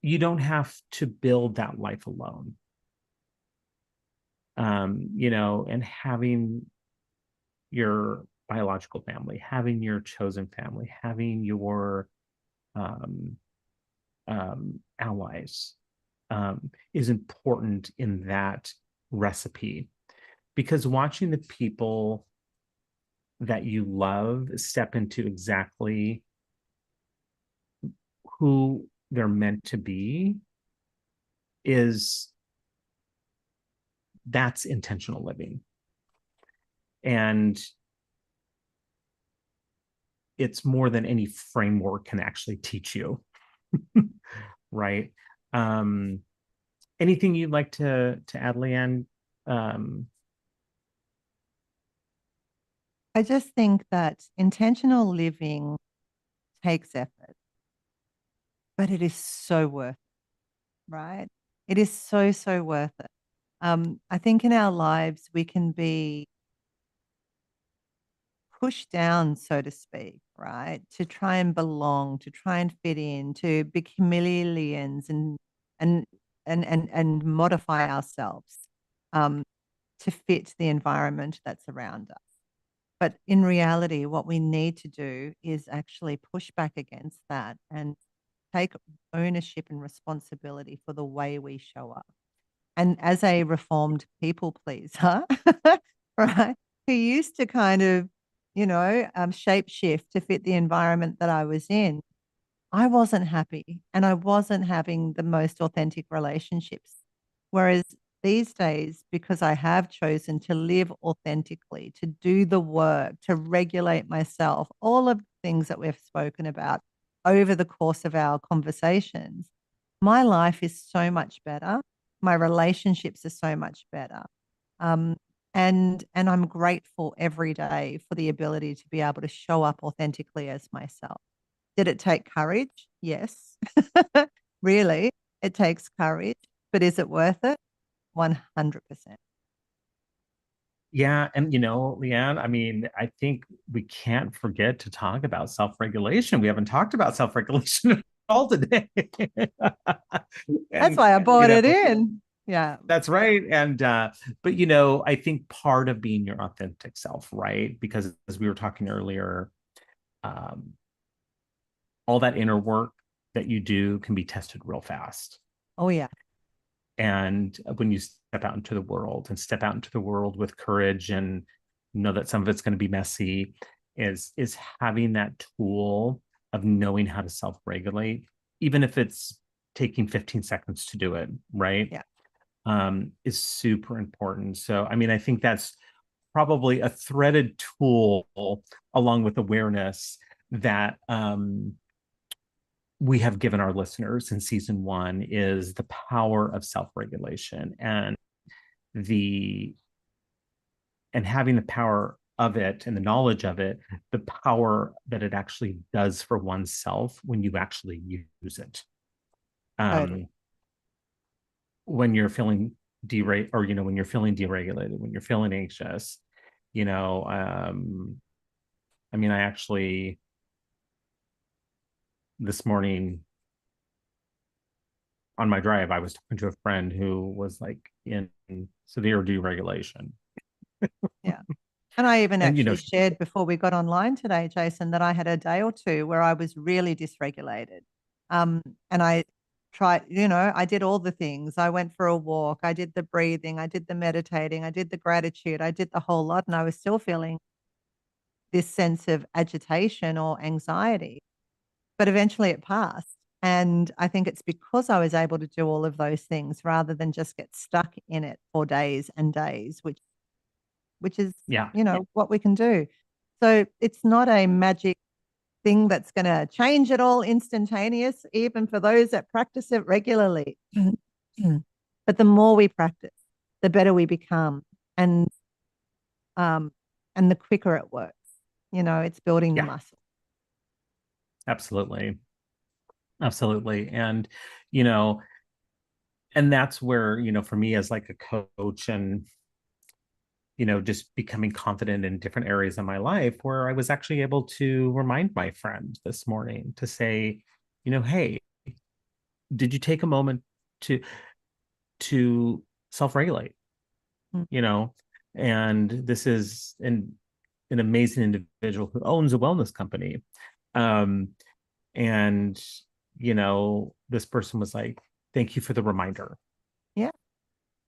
you don't have to build that life alone. And having your biological family, having your chosen family, having your um, allies is important in that recipe, because watching the people that you love step into exactly who they're meant to be is that's intentional living. And it's more than any framework can actually teach you. Right. um Anything you'd like to add, Leanne? um I just think that intentional living takes effort, but it is so worth it, right? It is so, so worth it. I think in our lives, we can be pushed down, so to speak, right? To try and belong, to try and fit in, to be chameleons and and modify ourselves um, to fit the environment that's around us. But in reality, what we need to do is actually push back against that and take ownership and responsibility for the way we show up. And as a reformed people pleaser, right, who used to kind of, shape shift to fit the environment that I was in, I wasn't happy and I wasn't having the most authentic relationships. Whereas these days, because I have chosen to live authentically, to do the work, to regulate myself, all of the things that we've spoken about over the course of our conversations, my life is so much better. My relationships are so much better. Um, and I'm grateful every day for the ability to be able to show up authentically as myself. Did it take courage? Yes. Really, it takes courage, but is it worth it? 100%. yeah, and Leanne, I mean, I think we can't forget to talk about self-regulation. We haven't talked about self-regulation at all today. That's And why I brought it in. Yeah. that's right. And but I think part of being your authentic self, right? Because as we were talking earlier, um, all that inner work that you do can be tested real fast. Oh, yeah. And when you step out into the world and step out into the world with courage and know that some of it's going to be messy, is having that tool of knowing how to self-regulate, even if it's taking 15 seconds to do it, right? Yeah. Is super important. So, I mean, I think that's probably a threaded tool along with awareness that we have given our listeners in season one, is the power of self-regulation the and having the power of it and the knowledge of it, the power that it actually does for oneself when you actually use it. Totally. When you're feeling when you're feeling deregulated, when you're feeling anxious, I mean, I actually this morning on my drive, I was talking to a friend who was like in severe deregulation. Yeah. And I even And actually shared before we got online today, Jason, that I had a day or two where I was really dysregulated. And I tried, I did all the things. I went for a walk, I did the breathing, I did the meditating, I did the gratitude, I did the whole lot. And I was still feeling this sense of agitation or anxiety. But eventually it passed. And I think it's because I was able to do all of those things rather than just get stuck in it for days and days, which is, Yeah. what we can do. So it's not a magic thing that's going to change it all instantaneous, even for those that practice it regularly. But the more we practice, the better we become, and um, and the quicker it works. It's building the Yeah, muscle. absolutely. Absolutely. And, you know, and that's where, for me as like a coach and, just becoming confident in different areas of my life where I was actually able to remind my friend this morning to say, hey, did you take a moment to self-regulate? Mm. you know and this is an amazing individual who owns a wellness company. Um and this person was like, thank you for the reminder. Yeah.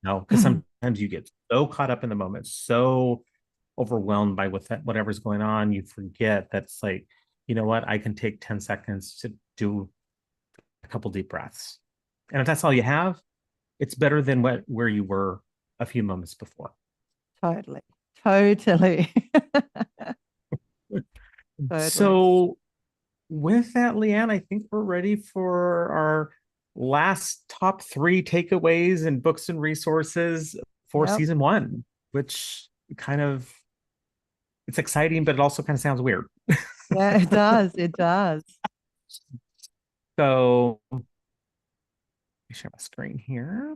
No, because sometimes you get so caught up in the moment, so overwhelmed by whatever's going on, you forget that's like, you know what, I can take 10 seconds to do a couple deep breaths. And if that's all you have, it's better than where you were a few moments before. Totally. Totally. Totally. So with that, Leanne, I think we're ready for our last top three takeaways and books and resources for Yep. season one, which kind of, it's exciting, but it also kind of sounds weird. Yeah, it does. It does. So let me share my screen here.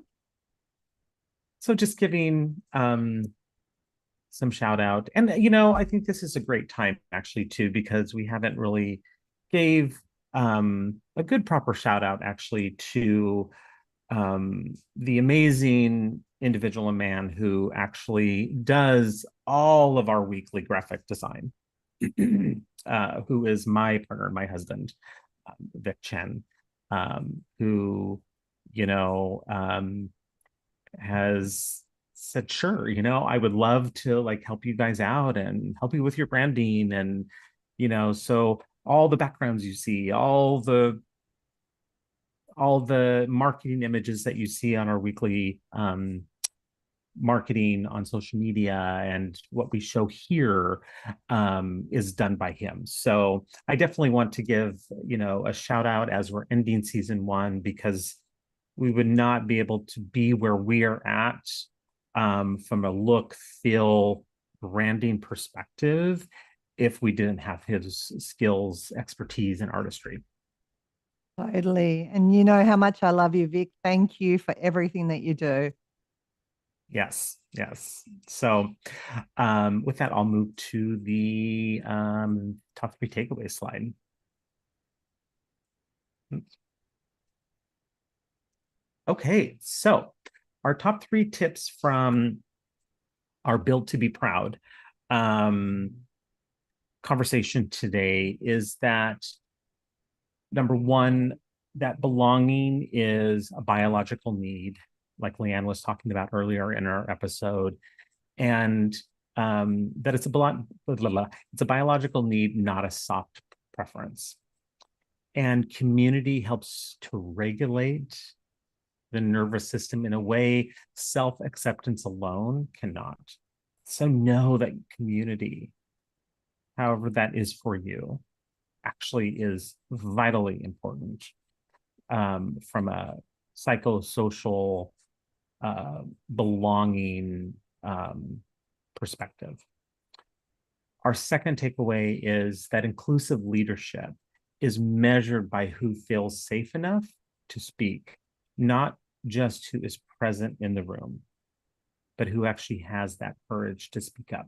So just giving some shout out. And I think this is a great time actually too, because we haven't really gave a good proper shout out actually to the amazing individual and man who actually does all of our weekly graphic design, who is my partner, my husband, Vic Chen, who, you know, has said, sure, I would love to like help you guys out and help you with your branding. And, so all the backgrounds you see, all the marketing images that you see on our weekly marketing on social media and what we show here is done by him. So I definitely want to give, a shout out as we're ending season one, because we would not be able to be where we are at from a look, feel, branding perspective if we didn't have his skills, expertise, and artistry. Totally. And you know how much I love you, Vic. Thank you for everything that you do. Yes, yes. So with that, I'll move to the top three takeaway slide. Okay, so our top three tips from our Built to be Proud conversation today is that number one, that belonging is a biological need, like Leanne was talking about earlier in our episode, and that it's a biological need, not a soft preference. And community helps to regulate the nervous system in a way self-acceptance alone cannot. So know that community, however that is for you, actually is vitally important from a psychosocial belonging perspective. Our second takeaway is that inclusive leadership is measured by who feels safe enough to speak, not just who is present in the room, but who actually has that courage to speak up.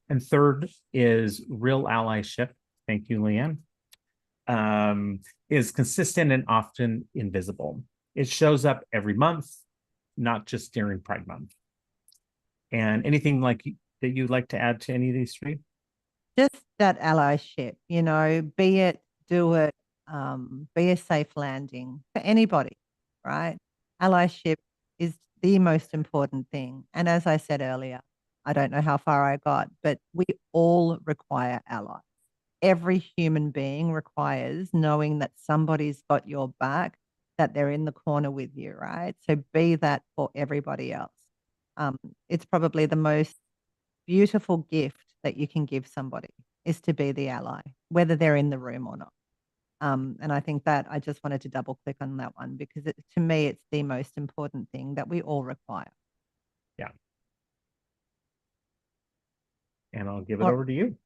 And third is real allyship. Thank you, Leanne. Is consistent and often invisible. It shows up every month, not just during Pride Month. And anything like that you'd like to add to any of these three? Just that allyship, be it, do it, be a safe landing for anybody, right? Allyship is the most important thing. And as I said earlier, I don't know how far I got, but we all require allies. every human being requires, knowing that somebody's got your back, that they're in the corner with you, right? So be that for everybody else. It's probably the most beautiful gift that you can give somebody is to be the ally, whether they're in the room or not. And I think that I just wanted to double click on that one because to me, it's the most important thing that we all require. Yeah. And I'll give it Or- over to you.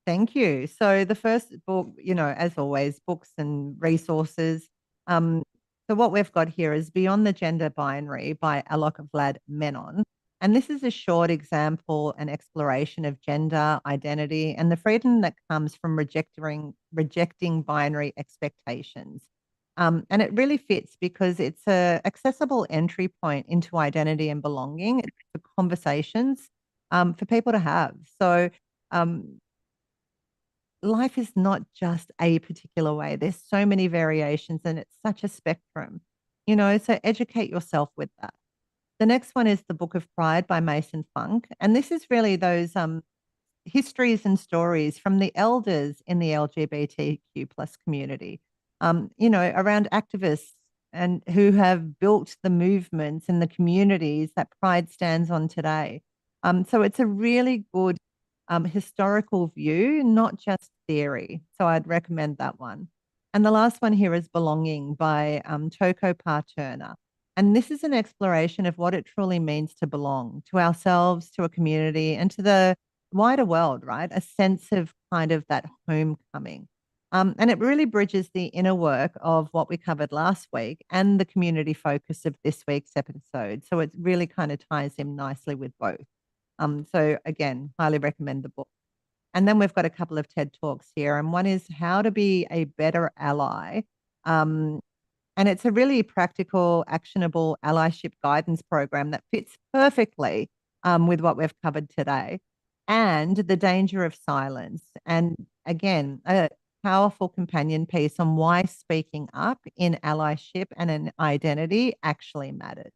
Thank you. So the first book, as always, books and resources. So what we've got here is Beyond the Gender Binary by Alok Vlad Menon. And this is a short example and exploration of gender identity and the freedom that comes from rejecting binary expectations. And it really fits because it's a accessible entry point into identity and belonging. It's for conversations for people to have. So life is not just a particular way. There's so many variations and it's such a spectrum, so educate yourself with that. The next one is The Book of Pride by Mason Funk. And this is really those histories and stories from the elders in the LGBTQ plus community, around activists and who have built the movements and the communities that Pride stands on today. So it's a really good historical view, not just theory. So I'd recommend that one. And the last one here is Belonging by Toko Pa Turner. And this is an exploration of what it truly means to belong to ourselves, to a community, and to the wider world, right? A sense of kind of that homecoming. And it really bridges the inner work of what we covered last week and the community focus of this week's episode. So it really kind of ties in nicely with both. So again, highly recommend the book. And then we've got a couple of TED Talks here, and one is How to Be a Better Ally. And it's a really practical, actionable allyship guidance program that fits perfectly with what we've covered today. And The Danger of Silence. And again, a powerful companion piece on why speaking up in allyship and in identity actually matters.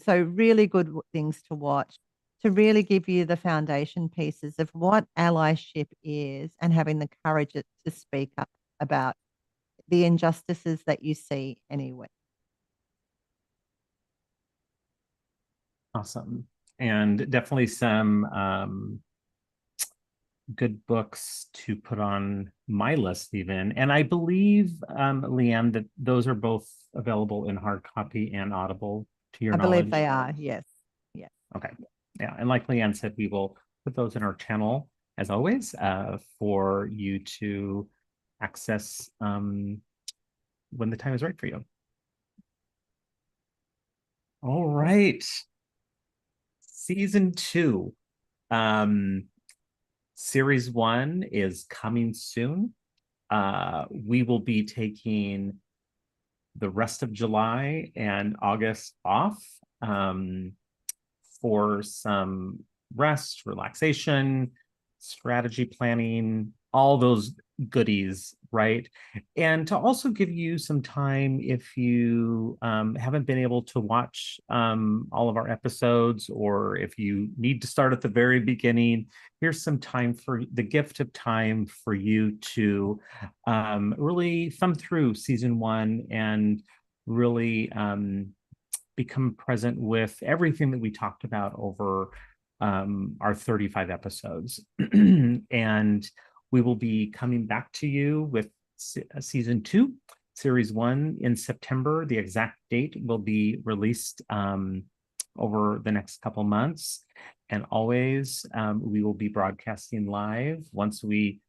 So really good things to watch to really give you the foundation pieces of what allyship is and having the courage to speak up about the injustices that you see anywhere. Awesome. And definitely some good books to put on my list even. And I believe, Leanne, that those are both available in hard copy and Audible to your I knowledge. believe they are, yes. Yes. Okay. Yeah. And like Leanne said, we will put those in our channel as always for you to access when the time is right for you. All right. Season 2. Series 1 is coming soon. We will be taking the rest of July and August off for some rest, relaxation, strategy planning, all those goodies, right? And to also give you some time if you haven't been able to watch all of our episodes, or if you need to start at the very beginning, here's some time for the gift of time for you to really thumb through season 1 and really become present with everything that we talked about over our 35 episodes. And we will be coming back to you with season 2, series 1 in September. The exact date will be released over the next couple months. And always, we will be broadcasting live once we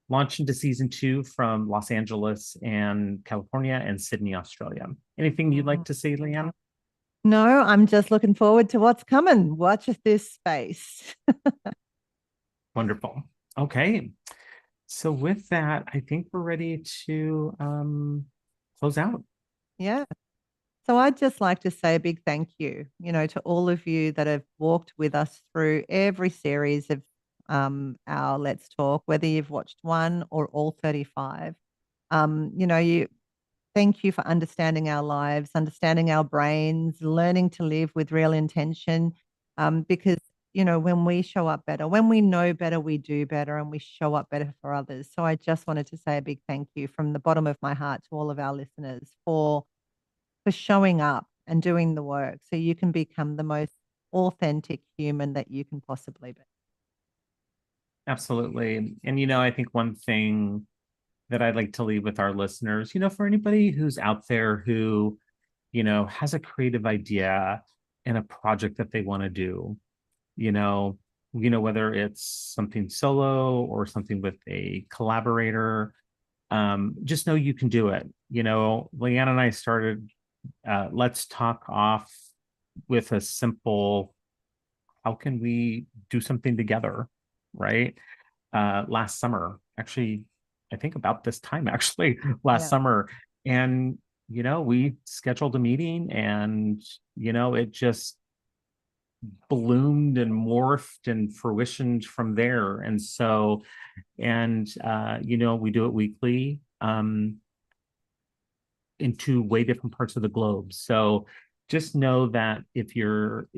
launch into season 2 from Los Angeles and California and Sydney, Australia. Anything you'd like to say, Leanne? No, I'm just looking forward to what's coming. Watch this space. Wonderful. Okay. So with that, I think we're ready to close out. Yeah. So I'd just like to say a big thank you, to all of you that have walked with us through every series of our Let's Talk, whether you've watched one or all 35. You thank you for understanding our lives, understanding our brains, learning to live with real intention. Because when we show up better, when we know better, we do better and we show up better for others. So I just wanted to say a big thank you from the bottom of my heart to all of our listeners for showing up and doing the work so you can become the most authentic human that you can possibly be. Absolutely. And, I think one thing that I'd like to leave with our listeners, for anybody who's out there who, has a creative idea and a project that they want to do, whether it's something solo or something with a collaborator, just know you can do it. Leanne and I started Let's Talk off with a simple, how can we do something together, right? Last summer, actually, I think about this time, actually, last Yeah. summer. And, we scheduled a meeting and, it just bloomed and morphed and fruitioned from there. And so, we do it weekly into way different parts of the globe. So just know that if you're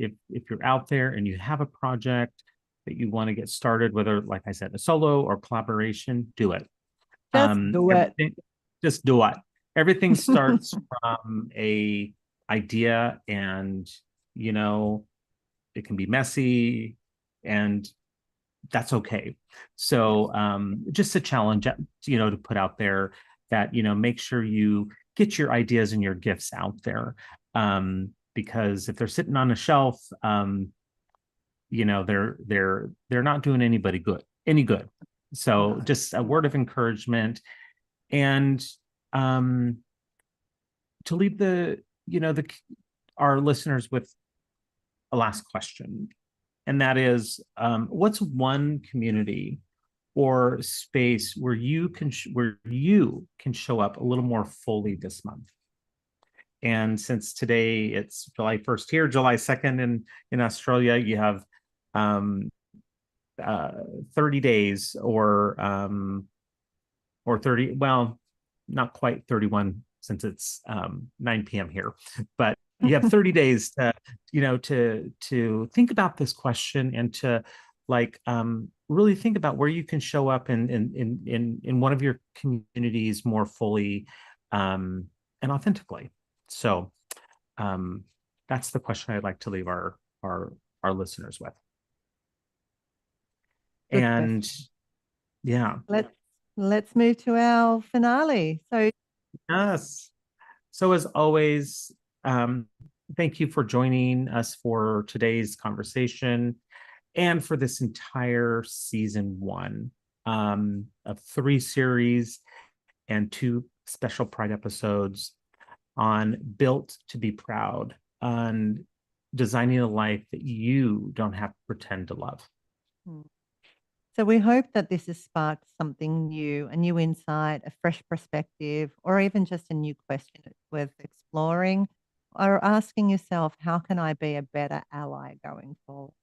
out there and you have a project that you want to get started, whether, like I said, a solo or collaboration, do it. Just do it. Just do it. Everything starts from a idea, and it can be messy, and that's okay. So just a challenge, to put out there that, make sure you get your ideas and your gifts out there. Because if they're sitting on a shelf, they're not doing anybody any good. So just a word of encouragement, and to leave our listeners with a last question. And that is, what's one community or space where you can show up a little more fully this month? And since today it's July 1st here, July 2nd in Australia, you have 30 days or 30, well, not quite 31 since it's 9 p.m. here, but you have 30 days to think about this question and to really think about where you can show up in one of your communities more fully and authentically. So that's the question I'd like to leave our listeners with. Good and question. Yeah, let's move to our finale. So yes. So as always, thank you for joining us for today's conversation and for this entire season 1 of 3 series and 2 special Pride episodes on Built to Be Proud, on designing a life that you don't have to pretend to love. So we hope that this has sparked something new, a new insight, a fresh perspective, or even just a new question worth exploring, or asking yourself, how can I be a better ally going forward?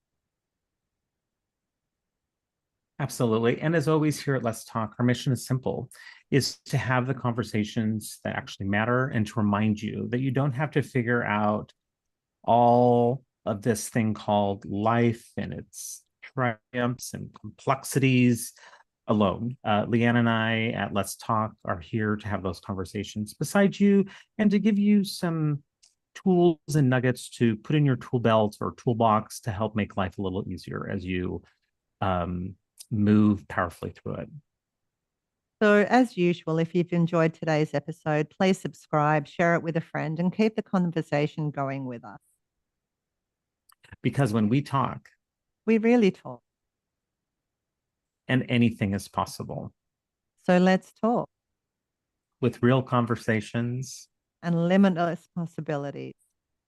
Absolutely. And as always here at Let's Talk, our mission is simple, is to have the conversations that actually matter and to remind you that you don't have to figure out all of this thing called life and its triumphs and complexities alone. Leanne and I at Let's Talk are here to have those conversations beside you and to give you some tools and nuggets to put in your tool belt or toolbox to help make life a little easier as you move powerfully through it. So, as usual, if you've enjoyed today's episode, please subscribe, share it with a friend, and keep the conversation going with us. Because when we talk, we really talk. And anything is possible. So let's talk. With real conversations and limitless possibilities.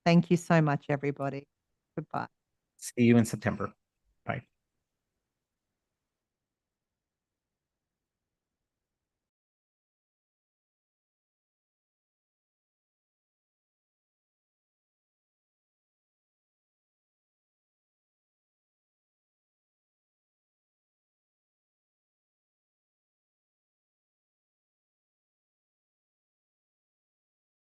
Thank you so much, everybody. Goodbye. See you in September.